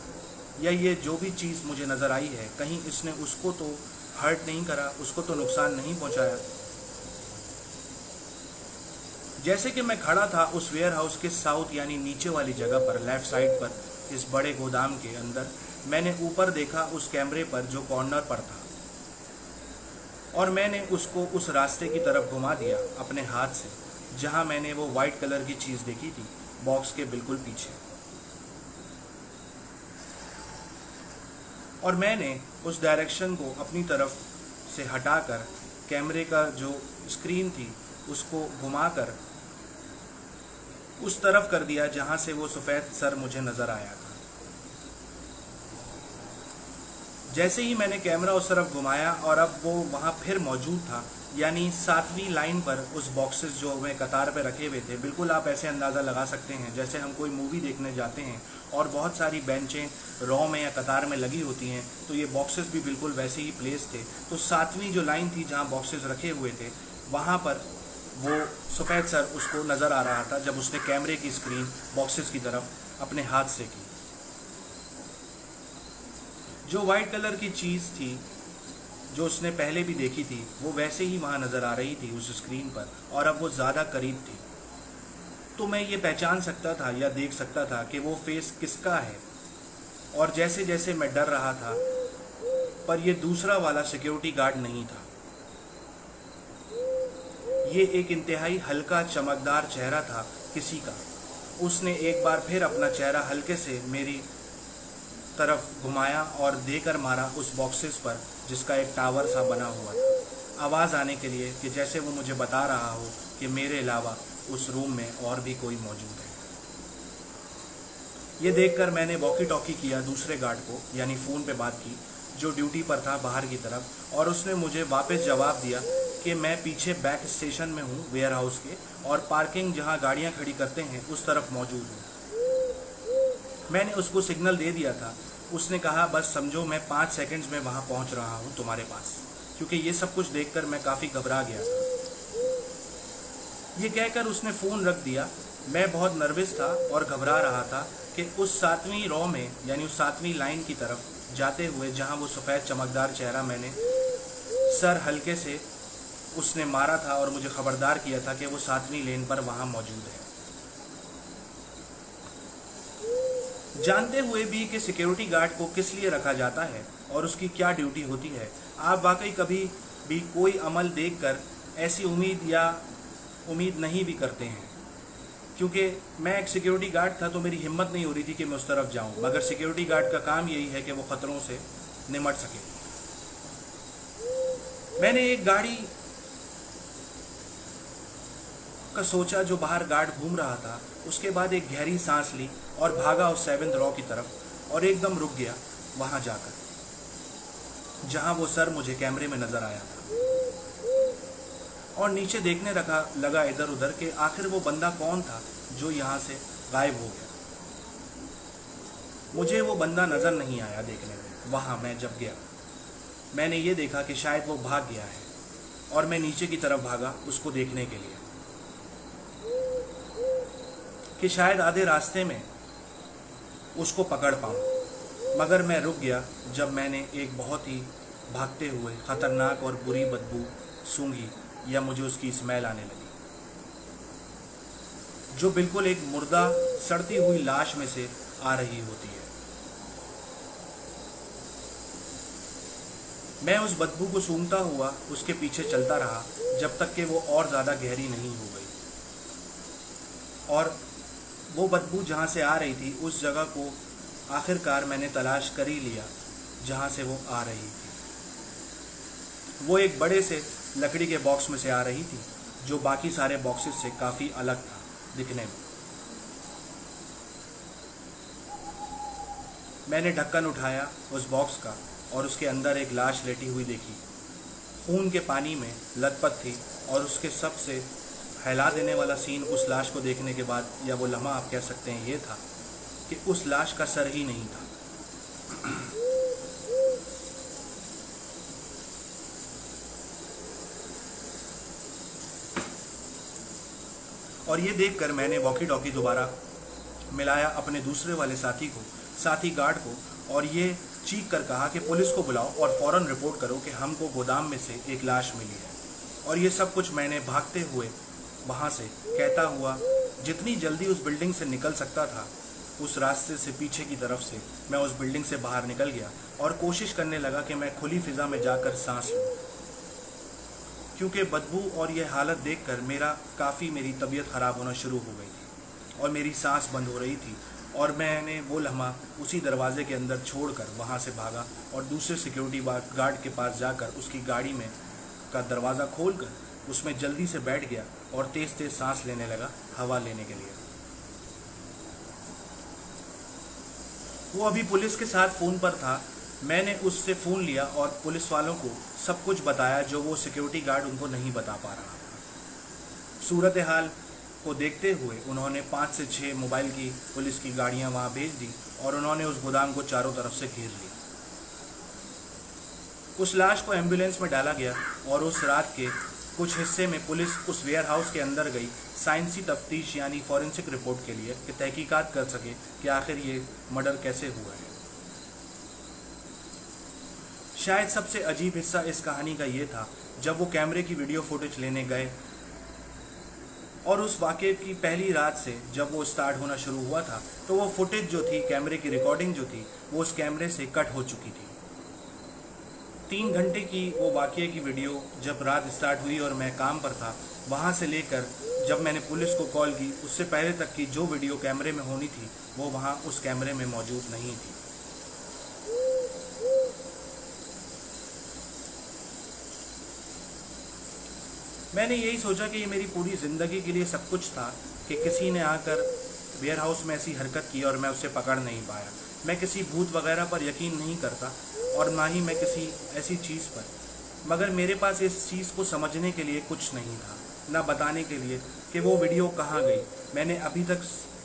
या ये जो भी चीज़ मुझे नज़र आई है कहीं इसने उसको तो हर्ट नहीं करा, उसको तो नुकसान नहीं पहुंचाया। जैसे कि मैं खड़ा था उस वेयर हाउस के साउथ यानी नीचे वाली जगह पर, लेफ़्ट साइड पर, इस बड़े गोदाम के अंदर, मैंने ऊपर देखा उस कैमरे पर जो कॉर्नर पर था, और मैंने उसको उस रास्ते की तरफ घुमा दिया अपने हाथ से जहां मैंने वो वाइट कलर की चीज़ देखी थी बॉक्स के बिल्कुल पीछे। और मैंने उस डायरेक्शन को अपनी तरफ से हटाकर कैमरे का जो स्क्रीन थी उसको घुमाकर उस तरफ कर दिया जहां से वो सफ़ेद सर मुझे नज़र आया था। जैसे ही मैंने कैमरा उस तरफ घुमाया और अब वो वहाँ फिर मौजूद था, यानी 7वीं लाइन पर उस बॉक्सेस जो हमें कतार पे रखे हुए थे, बिल्कुल आप ऐसे अंदाज़ा लगा सकते हैं जैसे हम कोई मूवी देखने जाते हैं और बहुत सारी बेंचें रॉ में या कतार में लगी होती हैं, तो ये बॉक्सेस भी बिल्कुल वैसे ही प्लेस थे। तो 7वीं जो लाइन थी जहाँ बॉक्सेस रखे हुए थे वहाँ पर वो सफ़ेद सर उसको नज़र आ रहा था जब उसने कैमरे की स्क्रीन बॉक्सेस की तरफ अपने हाथ से की। जो वाइट कलर की चीज़ थी जो उसने पहले भी देखी थी वो वैसे ही वहाँ नज़र आ रही थी उस स्क्रीन पर, और अब वो ज़्यादा करीब थी, तो मैं ये पहचान सकता था या देख सकता था कि वो फेस किसका है। और जैसे जैसे मैं डर रहा था, पर ये दूसरा वाला सिक्योरिटी गार्ड नहीं था, ये एक इंतहाई हल्का चमकदार चेहरा था किसी का। उसने एक बार फिर अपना चेहरा हल्के से मेरी तरफ घुमाया और देकर मारा उस बॉक्सेस पर जिसका एक टावर सा बना हुआ था, आवाज़ आने के लिए कि जैसे वो मुझे बता रहा हो कि मेरे अलावा उस रूम में और भी कोई मौजूद है। ये देखकर मैंने वॉकी टॉकी किया दूसरे गार्ड को, यानी फ़ोन पे बात की जो ड्यूटी पर था बाहर की तरफ, और उसने मुझे वापस जवाब दिया कि मैं पीछे बैक स्टेशन में हूँ वेयर हाउस के, और पार्किंग जहाँ गाड़ियाँ खड़ी करते हैं उस तरफ मौजूद हूँ। मैंने उसको सिग्नल दे दिया था। उसने कहा बस समझो मैं 5 सेकंड्स में वहाँ पहुँच रहा हूँ तुम्हारे पास, क्योंकि ये सब कुछ देखकर मैं काफ़ी घबरा गया था। ये कहकर उसने फ़ोन रख दिया। मैं बहुत नर्वस था और घबरा रहा था कि उस 7वीं रॉ में यानी उस 7वीं लाइन की तरफ जाते हुए जहाँ वो सफ़ेद चमकदार चेहरा मैंने सर हल्के से उसने मारा था और मुझे ख़बरदार किया था कि वो 7वीं लेन पर वहाँ मौजूद है। जानते हुए भी कि सिक्योरिटी गार्ड को किस लिए रखा जाता है और उसकी क्या ड्यूटी होती है, आप वाकई कभी भी कोई अमल देखकर ऐसी उम्मीद नहीं भी करते हैं। क्योंकि मैं एक सिक्योरिटी गार्ड था तो मेरी हिम्मत नहीं हो रही थी कि मैं उस तरफ जाऊं, मगर सिक्योरिटी गार्ड का काम यही है कि वो ख़तरों से निमट सके। मैंने एक गाड़ी का सोचा जो बाहर गार्ड घूम रहा था। उसके बाद एक गहरी सांस ली और भागा उस 7th रॉ की तरफ और एकदम रुक गया वहाँ जाकर जहाँ वो सर मुझे कैमरे में नज़र आया था, और नीचे देखने लगा इधर उधर कि आखिर वो बंदा कौन था जो यहाँ से गायब हो गया। मुझे वो बंदा नज़र नहीं आया देखने में। वहाँ मैं जब गया मैंने ये देखा कि शायद वो भाग गया है, और मैं नीचे की तरफ भागा उसको देखने के लिए कि शायद आधे रास्ते में उसको पकड़ पाऊँ। मगर मैं रुक गया जब मैंने एक बहुत ही भागते हुए ख़तरनाक और बुरी बदबू सूंघी, या मुझे उसकी स्मेल आने लगी जो बिल्कुल एक मुर्दा सड़ती हुई लाश में से आ रही होती है। मैं उस बदबू को सूंघता हुआ उसके पीछे चलता रहा जब तक कि वो और ज़्यादा गहरी नहीं हो गई, और वो बदबू जहाँ से आ रही थी उस जगह को आखिरकार मैंने तलाश कर ही लिया जहाँ से वो आ रही थी। वो एक बड़े से लकड़ी के बॉक्स में से आ रही थी जो बाकी सारे बॉक्सेस से काफ़ी अलग था दिखने में। मैंने ढक्कन उठाया उस बॉक्स का और उसके अंदर एक लाश लेटी हुई देखी, खून के पानी में लथपथ थी। और उसके सबसे हिला देने वाला सीन उस लाश को देखने के बाद, या वो लम्हा आप कह सकते हैं, ये था कि उस लाश का सर ही नहीं था। और ये देखकर मैंने वॉकी टॉकी दोबारा मिलाया अपने दूसरे वाले साथी गार्ड को, और ये चीख कर कहा कि पुलिस को बुलाओ और फ़ौरन रिपोर्ट करो कि हमको गोदाम में से एक लाश मिली है। और ये सब कुछ मैंने भागते हुए वहाँ से कहता हुआ जितनी जल्दी उस बिल्डिंग से निकल सकता था उस रास्ते से पीछे की तरफ से मैं उस बिल्डिंग से बाहर निकल गया और कोशिश करने लगा कि मैं खुली फिज़ा में जाकर सांस लूँ, क्योंकि बदबू और यह हालत देखकर मेरी तबीयत ख़राब होना शुरू हो गई थी और मेरी सांस बंद हो रही थी। और मैंने वो लम्हा उसी दरवाजे के अंदर छोड़कर वहाँ से भागा और दूसरे सिक्योरिटी गार्ड के पास जाकर उसकी गाड़ी में का दरवाज़ा खोलकर उसमें जल्दी से बैठ गया और तेज़ तेज़ सांस लेने लगा हवा लेने के लिए। वो अभी पुलिस के साथ फ़ोन पर था। मैंने उससे फ़ोन लिया और पुलिस वालों को सब कुछ बताया जो वो सिक्योरिटी गार्ड उनको नहीं बता पा रहा था। सूरत हाल को देखते हुए उन्होंने 5 से 6 मोबाइल की पुलिस की गाड़ियां वहां भेज दी और उन्होंने उस गोदाम को चारों तरफ से घेर लिया। उस लाश को एम्बुलेंस में डाला गया और उस रात के कुछ हिस्से में पुलिस उस वेयर हाउस के अंदर गई साइंसी तफ्तीश यानी फॉरेंसिक रिपोर्ट के लिए कि तहकीकात कर सके कि आखिर ये मर्डर कैसे हुआ है। शायद सबसे अजीब हिस्सा इस कहानी का ये था जब वो कैमरे की वीडियो फुटेज लेने गए और उस वाक़े की पहली रात से जब वो स्टार्ट होना शुरू हुआ था तो वो फुटेज जो थी, कैमरे की रिकॉर्डिंग जो थी, वो उस कैमरे से कट हो चुकी थी। 3 घंटे की वो वाक़े की वीडियो जब रात स्टार्ट हुई और मैं काम पर था, वहाँ से लेकर जब मैंने पुलिस को कॉल की उससे पहले तक की जो वीडियो कैमरे में होनी थी वो वहाँ उस कैमरे में मौजूद नहीं थी। मैंने यही सोचा कि ये मेरी पूरी ज़िंदगी के लिए सब कुछ था कि किसी ने आकर वेयर हाउस में ऐसी हरकत की और मैं उसे पकड़ नहीं पाया। मैं किसी भूत वगैरह पर यकीन नहीं करता और ना ही मैं किसी ऐसी चीज़ पर, मगर मेरे पास इस चीज़ को समझने के लिए कुछ नहीं था, ना बताने के लिए कि वो वीडियो कहाँ गई। मैंने अभी तक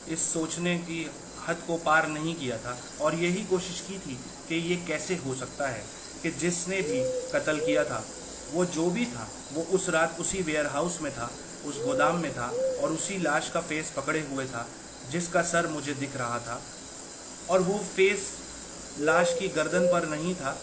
इस सोचने की हद को पार नहीं किया था और यही कोशिश की थी कि ये कैसे हो सकता है कि जिसने भी कत्ल किया था वो जो भी था वो उस रात उसी वेयर हाउस में था, उस गोदाम में था और उसी लाश का फेस पकड़े हुए था जिसका सर मुझे दिख रहा था। और वो फेस लाश की गर्दन पर नहीं था,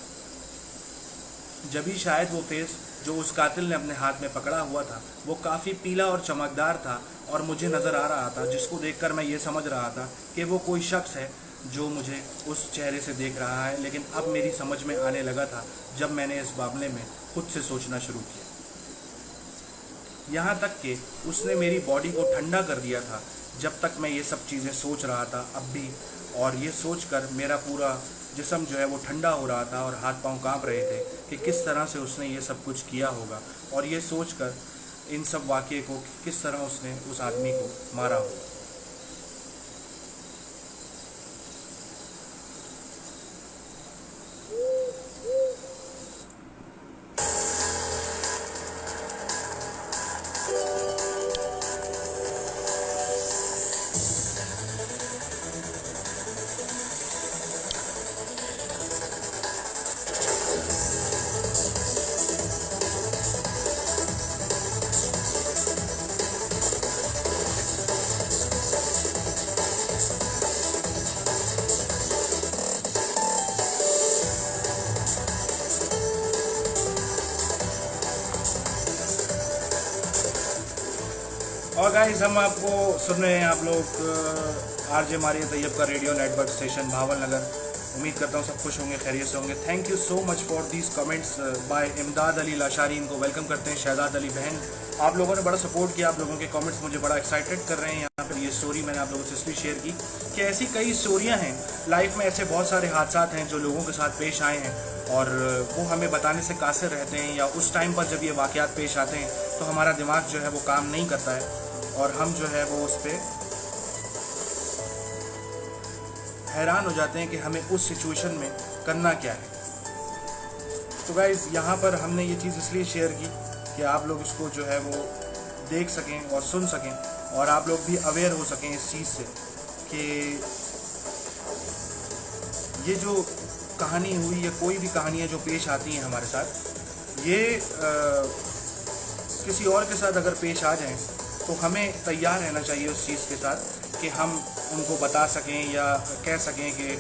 जब भी शायद वो फेस जो उस कातिल ने अपने हाथ में पकड़ा हुआ था वो काफ़ी पीला और चमकदार था और मुझे नज़र आ रहा था, जिसको देखकर मैं ये समझ रहा था कि वो कोई शख्स है जो मुझे उस चेहरे से देख रहा है। लेकिन अब मेरी समझ में आने लगा था जब मैंने इस मामले में खुद से सोचना शुरू किया, यहाँ तक कि उसने मेरी बॉडी को ठंडा कर दिया था जब तक मैं ये सब चीज़ें सोच रहा था अब भी। और ये सोचकर मेरा पूरा जिस्म जो है वो ठंडा हो रहा था और हाथ पांव कांप रहे थे कि किस तरह से उसने ये सब कुछ किया होगा। और ये सोचकर इन सब वाक़े को, किस तरह उसने उस आदमी को मारा हो। और गाइस हम आपको सुन रहे हैं, आप लोग आरजे मारिया तैयब का radio network station Bahawalnagar. उम्मीद करता हूँ सब खुश होंगे, खैरियत से होंगे। Thank you so much for these comments by Imdad Ali Lashari, इनको वेलकम करते हैं। शहजाद अली बहन, आप लोगों ने बड़ा सपोर्ट किया, आप लोगों के कमेंट्स मुझे बड़ा एक्साइटेड कर रहे हैं। यहाँ पर ये स्टोरी मैंने आप लोगों से इसलिए शेयर की कि ऐसी कई स्टोरियाँ हैं लाइफ में, ऐसे बहुत सारे हादसा हैं जो लोगों के साथ पेश आए हैं और वो हमें बताने से कासिर रहते हैं, या उस टाइम पर जब ये वाक़यात पेश आते हैं तो हमारा दिमाग जो है वो काम नहीं करता है और हम जो है वो उस पर हैरान हो जाते हैं कि हमें उस सिचुएशन में करना क्या है। तो गाइज़ यहाँ पर हमने ये चीज़ इसलिए शेयर की कि आप लोग इसको जो है वो देख सकें और सुन सकें और आप लोग भी अवेयर हो सकें इस चीज़ से कि ये जो कहानी हुई या कोई भी कहानियाँ जो पेश आती हैं हमारे साथ, ये किसी और के साथ अगर पेश आ जाएं तो हमें तैयार रहना चाहिए उस चीज़ के साथ कि हम उनको बता सकें या कह सकें कि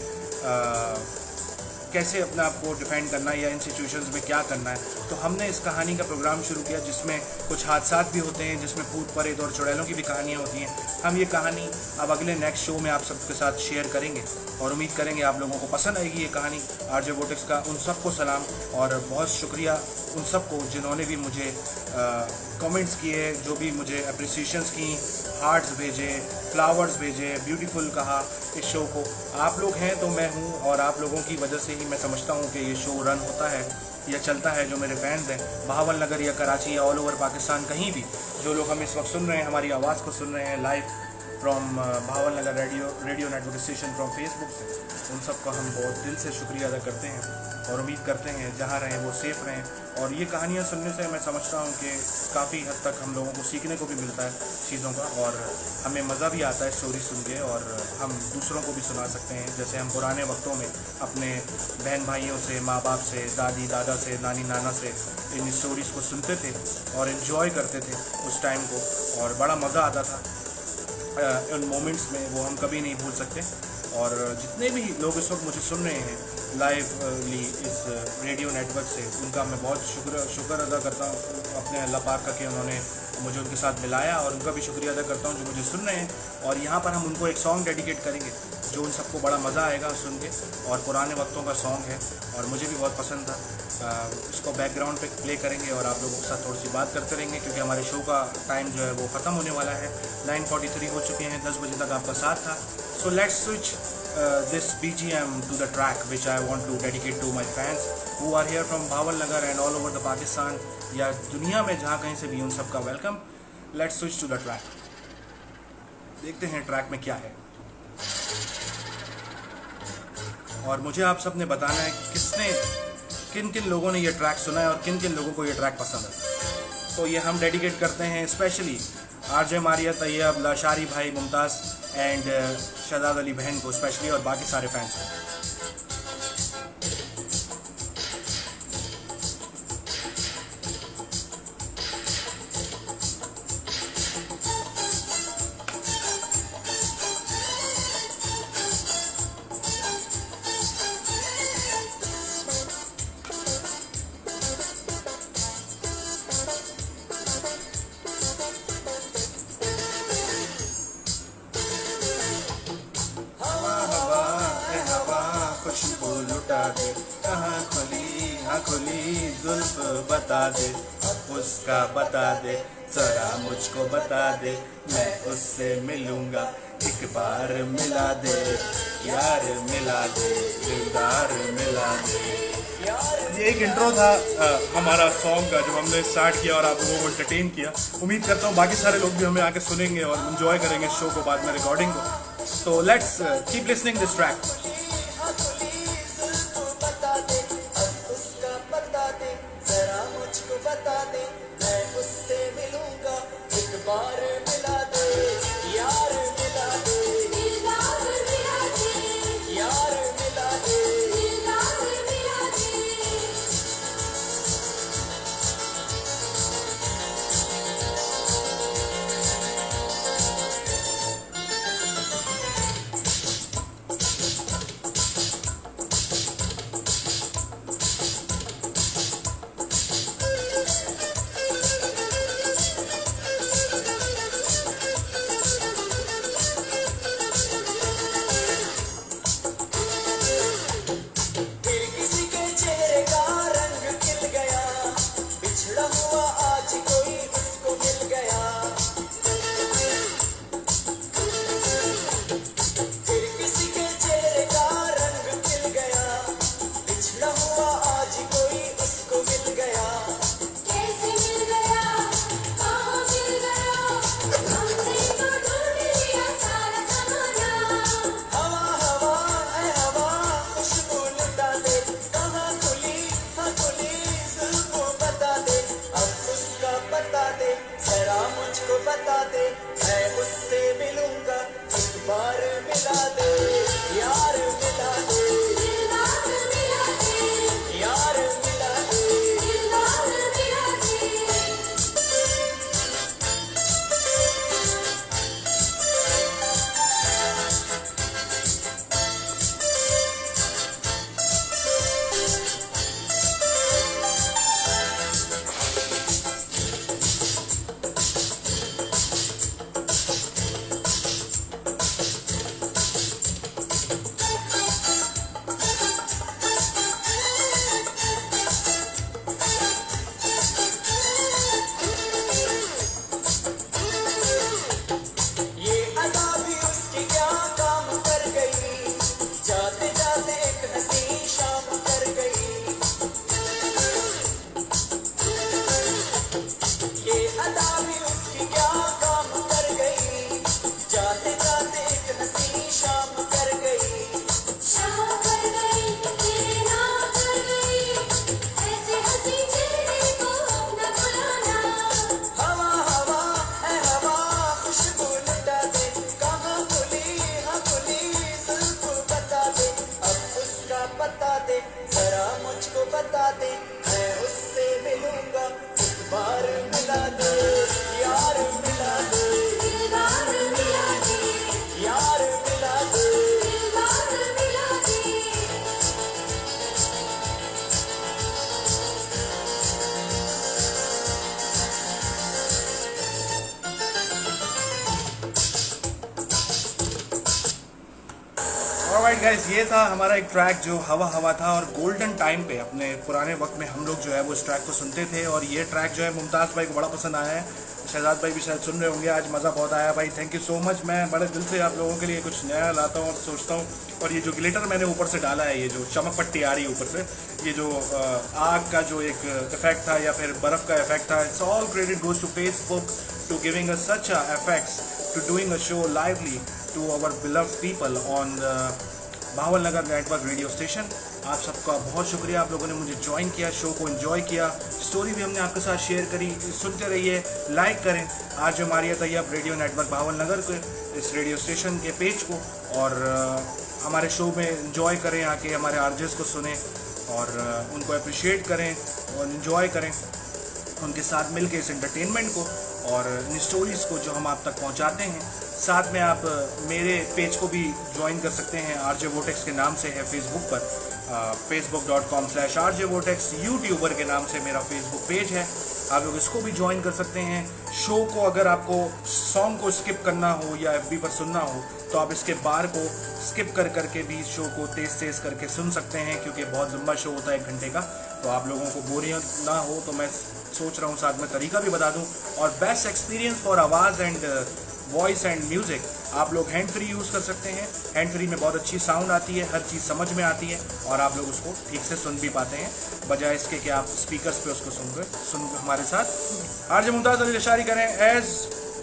कैसे अपने आप को डिफेंड करना है या इन सिचुएशंस में क्या करना है। तो हमने इस कहानी का प्रोग्राम शुरू किया जिसमें कुछ हादसात भी होते हैं, जिसमें भूत प्रेत और चुड़ैलों की भी कहानियाँ होती हैं। हम ये कहानी अब अगले नेक्स्ट शो में आप सबके साथ शेयर करेंगे और उम्मीद करेंगे आप लोगों को पसंद आएगी ये कहानी। आरजे वोटिक्स का उन सबको सलाम और बहुत शुक्रिया उन सबको जिन्होंने भी मुझे कमेंट्स किए, जो भी मुझे अप्रिसिएशंस की, हार्ट्स भेजे, फ्लावर्स भेजे, ब्यूटीफुल कहा इस शो को। आप लोग हैं तो मैं हूँ और आप लोगों की वजह से ही मैं समझता हूँ कि ये शो रन होता है या चलता है। जो मेरे फैंस हैं बहावल नगर या कराची या ऑल ओवर पाकिस्तान, कहीं भी जो लोग हम इस वक्त सुन रहे हैं, हमारी आवाज़ को सुन रहे हैं live from Bhawal Nagar radio network station from Facebook से, उन सब का हम बहुत दिल से शुक्रिया अदा करते हैं और उम्मीद करते हैं जहाँ रहें वो सेफ़ रहें। और ये कहानियाँ सुनने से मैं समझता हूँ कि काफ़ी हद तक हम लोगों को सीखने को भी मिलता है चीज़ों का और हमें मज़ा भी आता है स्टोरी सुन के और हम दूसरों को भी सुना सकते हैं। जैसे हम पुराने वक्तों में अपने बहन भाइयों से, माँ बाप से, दादी दादा से, नानी नाना से इन स्टोरीज़ को सुनते थे और इन्जॉय करते थे उस टाइम को और बड़ा मज़ा आता था उन मोमेंट्स में, वो हम कभी नहीं भूल सकते। और जितने भी लोग इस वक्त मुझे सुन रहे हैं लाइवली इस रेडियो नेटवर्क से, उनका मैं बहुत शुक्र अदा करता हूँ अपने अल्लाह पाक का कि उन्होंने मुझे उनके साथ मिलाया और उनका भी शुक्रिया अदा करता हूँ जो मुझे सुन रहे हैं। और यहाँ पर हम उनको एक सॉन्ग डेडिकेट करेंगे जो उन सबको बड़ा मज़ा आएगा सुन के और पुराने वक्तों का सॉन्ग है और मुझे भी बहुत पसंद था। इसको बैकग्राउंड पे प्ले करेंगे और आप लोगों के साथ थोड़ी सी बात करते रहेंगे क्योंकि हमारे शो का टाइम जो है वो ख़त्म होने वाला है। 9:43 हो चुके हैं, 10 बजे तक आपका साथ था। So let's switch this BGM to the track which I want to dedicate to my fans who are here from Bhawal Nagar and all over the Pakistan, या दुनिया में जहाँ कहीं से भी, उन सबका welcome. Let's switch to the track, देखते हैं ट्रैक में क्या है और मुझे आप सब ने बताना है किन किन लोगों ने ये ट्रैक सुना है और किन किन लोगों को ये ट्रैक पसंद है। तो ये हम डेडिकेट करते हैं स्पेशली आरजे मारिया तैयब, लाशारी भाई, मुमताज़ एंड शहजाद अली बहन को स्पेशली और बाकी सारे फैंस को। खुली जुल्फ बता दे, उसका बता दे, जरा मुझको बता दे, मैं उससे मिलूंगा, एक बार मिला दे, यार मिला दे, दिलदार मिला दे। ये एक इंट्रो था हमारा सॉन्ग का जो हमने स्टार्ट किया और आप लोगों को एंटरटेन किया। उम्मीद करता हूँ बाकी सारे लोग भी हमें आके सुनेंगे और इन्जॉय करेंगे शो को, बाद में रिकॉर्डिंग को। तो let's keep listening this track. Alright guys, ये था हमारा एक ट्रैक जो हवा हवा था। और गोल्डन टाइम पे अपने पुराने वक्त में हम लोग जो है वो इस ट्रैक को सुनते थे। और ये ट्रैक जो है मुमताज़ भाई को बड़ा पसंद आया है, शहजाद भाई भी शायद सुन रहे होंगे। आज मज़ा बहुत आया भाई, थैंक यू सो मच। मैं बड़े दिल से आप लोगों के लिए कुछ नया लाता हूँ और सोचता हूँ। और ये जो ग्लिटर मैंने ऊपर से डाला है, ये जो चमक पट्टी आ रही है ऊपर से, ये जो आग का जो एक इफेक्ट था या फिर बर्फ़ का इफेक्ट था, it's all credit goes to Facebook to giving us such effects, to doing a show lively to our beloved people on Bahawalnagar network radio station. आप सबका बहुत शुक्रिया, आप लोगों ने मुझे ज्वाइन किया, शो को एंजॉय किया, स्टोरी भी हमने आपके साथ शेयर करी। सुनते रहिए, लाइक करें आज जो मारिया तैयब रेडियो नेटवर्क भावल नगर के इस रेडियो स्टेशन के पेज को, और हमारे शो में एंजॉय करें, आके हमारे आरजेस को सुने और उनको अप्रिशिएट करें और एंजॉय करें उनके साथ मिलके इस एंटरटेनमेंट को और इन स्टोरीज़ को जो हम आप तक पहुंचाते हैं। साथ में आप मेरे पेज को भी ज्वाइन कर सकते हैं, आरजे वोटेक्स के नाम से है फेसबुक पर, facebook.com/RJ Votex। यूट्यूबर के नाम से मेरा फेसबुक पेज है, आप लोग इसको भी ज्वाइन कर सकते हैं। शो को अगर आपको सॉन्ग को स्किप करना हो या FB पर सुनना हो तो आप इसके बार को स्किप कर करके भी शो को तेज़ तेज़ करके सुन सकते हैं, क्योंकि बहुत लंबा शो होता है 1 घंटे का। तो आप लोगों को बोरियत ना हो तो मैं सोच रहा हूँ साथ में तरीका भी बता दूँ। और बेस्ट एक्सपीरियंस फॉर आवाज़ एंड वॉइस एंड म्यूज़िक आप लोग हैंड फ्री यूज़ कर सकते हैं। हैंड फ्री में बहुत अच्छी साउंड आती है, हर चीज़ समझ में आती है और आप लोग उसको ठीक से सुन भी पाते हैं, बजाय इसके कि आप स्पीकर्स पे उसको सुन हमारे साथ आरजे मुमताज़ अली लशारी करें एज।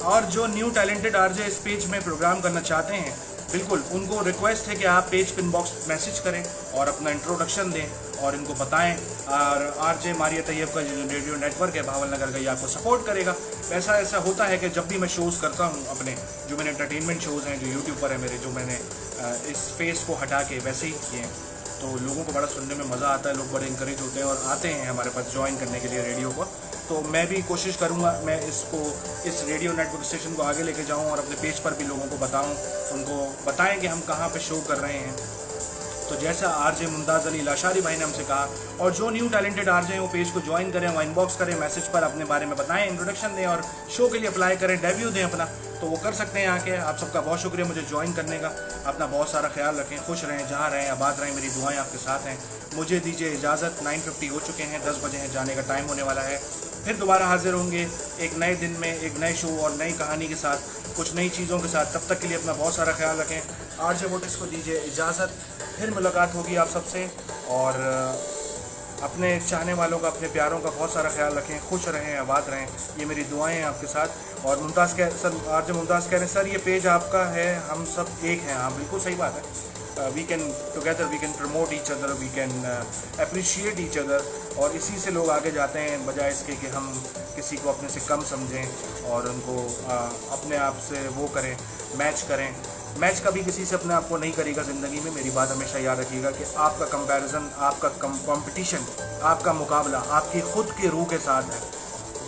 और जो न्यू टैलेंटेड आरजे इस पेज में प्रोग्राम करना चाहते हैं, बिल्कुल उनको रिक्वेस्ट है कि आप पेज पे इनबॉक्स मैसेज करें और अपना इंट्रोडक्शन दें और इनको बताएं। और आरजे मारिया तैयब का जो रेडियो नेटवर्क है भावल नगर का, ये आपको सपोर्ट करेगा। ऐसा होता है कि जब भी मैं शोज़ करता हूँ अपने, जो मैंने एंटरटेनमेंट शोज़ हैं जो यूट्यूब पर है मेरे, जो मैंने इस फेस को हटा के वैसे ही किए हैं, तो लोगों को बड़ा सुनने में मज़ा आता है, लोग बड़े इंकरेज होते हैं और आते हैं हमारे पास ज्वाइन करने के लिए रेडियो को। तो मैं भी कोशिश करूँगा मैं इस रेडियो नेटवर्क स्टेशन को आगे लेके जाऊँ और अपने पेज पर भी लोगों को बताऊँ, उनको बताएं कि हम कहाँ पे शो कर रहे हैं। तो जैसा आरजे मुमताज़ अली लाशारी भाई ने हमसे कहा, और जो न्यू टैलेंटेड आरजे हैं वो पेज को ज्वाइन करें, वो इनबॉक्स करें, मैसेज पर अपने बारे में बताएं, इंट्रोडक्शन दें और शो के लिए अप्लाई करें, डेब्यू दें अपना, तो वो कर सकते हैं आके। आप सबका बहुत शुक्रिया मुझे ज्वाइन करने का। अपना बहुत सारा ख्याल रखें, खुश रहें, जहाँ रहें आबाद रहें, मेरी दुआएं आपके साथ हैं। मुझे दीजिए इजाज़त, 9:50 हो चुके हैं, 10 बजे हैं, जाने का टाइम होने वाला है। फिर दोबारा हाजिर होंगे एक नए दिन में, एक नए शो और नई कहानी के साथ, कुछ नई चीज़ों के साथ। तब तक के लिए अपना बहुत सारा ख्याल रखें। आरजे वोटिस को दीजिए इजाज़त, फिर मुलाकात होगी आप सबसे। और अपने चाहने वालों का, अपने प्यारों का बहुत सारा ख्याल रखें, खुश रहें, आबाद रहें, ये मेरी दुआएं हैं आपके साथ। और मुमताज़ आरजे मुमताज़ कह रहे हैं सर ये पेज आपका है, हम सब एक हैं। हाँ बिल्कुल सही बात है। We can together, we can promote each other, we can appreciate each other, और इसी से लोग आगे जाते हैं, बजाय इसके कि हम किसी को अपने से कम समझें और उनको अपने आप से वो करें, मैच करें। मैच कभी किसी से अपने आप को नहीं करेगा ज़िंदगी में। मेरी बात हमेशा याद रखिएगा कि आपका कंपैरिजन, आपका कंपटीशन, आपका मुकाबला आपकी खुद की रूह के साथ है।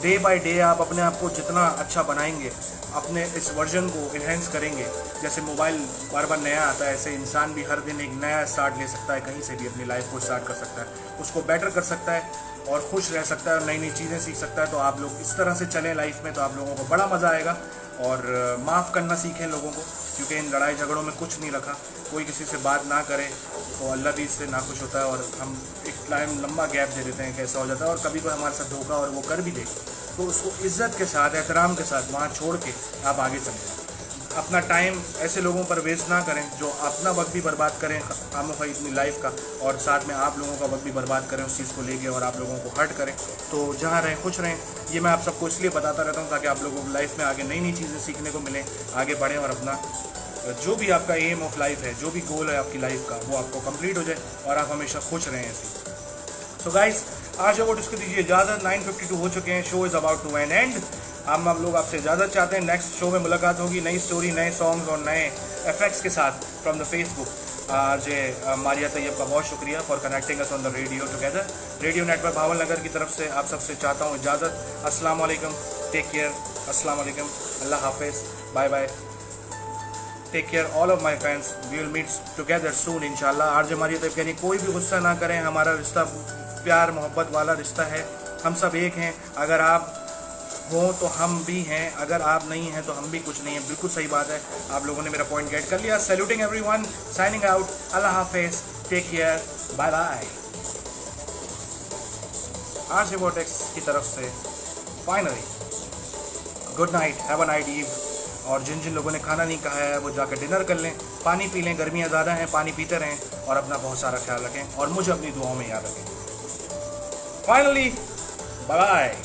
डे बाय डे आप अपने आप को जितना अच्छा बनाएंगे, अपने इस वर्जन को इन्हेंस करेंगे। जैसे मोबाइल बार बार नया आता है, ऐसे इंसान भी हर दिन एक नया स्टार्ट ले सकता है, कहीं से भी अपनी लाइफ को स्टार्ट कर सकता है, उसको बेटर कर सकता है और खुश रह सकता है और नई नई चीज़ें सीख सकता है। तो आप लोग इस तरह से चलें लाइफ में, तो आप लोगों को बड़ा मज़ा आएगा। और माफ़ करना सीखें लोगों को, क्योंकि इन लड़ाई झगड़ों में कुछ नहीं रखा। कोई किसी से बात ना करे तो अल्लाह भी इससे नाखुश होता है, और हम एक टाइम लंबा गैप दे देते हैं, कैसा हो जाता है। और कभी कोई हमारे साथ धोखा और वो कर भी दे, तो उसको इज़्ज़त के साथ, एहतराम के साथ वहाँ छोड़ के आप आगे चलें। अपना टाइम ऐसे लोगों पर वेस्ट ना करें जो अपना वक्त भी बर्बाद करें खामोखा अपनी लाइफ का, और साथ में आप लोगों का वक्त भी बर्बाद करें उस चीज़ को लेके, और आप लोगों को हर्ट करें। तो जहाँ रहें खुश रहें। ये मैं आप सबको इसलिए बताता रहता हूँ ताकि आप लोगों को लाइफ में आगे नई नई चीज़ें सीखने को मिलें, आगे बढ़ें और अपना जो भी आपका एम ऑफ लाइफ है, जो भी गोल है आपकी लाइफ का, वो आपको कंप्लीट हो जाए और आप हमेशा खुश रहें ऐसे। सो गाइस, आज वो इसको दीजिए इजाज़त। 9:52 हो चुके हैं, show is about to an end. हम लोग आपसे इजाज़त चाहते हैं। नेक्स्ट शो में मुलाकात होगी, नई स्टोरी, नए सॉन्ग्स और नए इफेक्ट्स के साथ from the Facebook. RJ Maria Tayyab का बहुत शुक्रिया for connecting us on the radio together. Radio network Bahawalnagar की तरफ से आप सबसे चाहता हूँ इजाज़त। अस्सलाम वालेकुम, टेक केयर, अस्सलाम वालेकुम, अल्लाह हाफिज़, bye bye, take care all of my fans, we will meet together soon इंशाल्लाह। आरजे मारिया तैयब यानी कोई भी गुस्सा ना करें, हमारा रिश्ता प्यार मोहब्बत वाला रिश्ता है, हम सब एक हैं। अगर आप हो तो हम भी हैं, अगर आप नहीं हैं तो हम भी कुछ नहीं हैं। बिल्कुल सही बात है, आप लोगों ने मेरा पॉइंट गेट कर लिया। सैल्यूटिंग एवरीवन, साइनिंग आउट, अल्लाह हाफिज़, take care, bye bye. RJ Vortex की तरफ से finally good night, have a night eve. और जिन जिन लोगों ने खाना नहीं खाया है वो जाकर डिनर कर लें, पानी पी लें, गर्मियाँ ज़्यादा हैं, पानी पीते रहें और अपना बहुत सारा ख्याल रखें और मुझे अपनी दुआओं में याद रखें। Finally bye bye.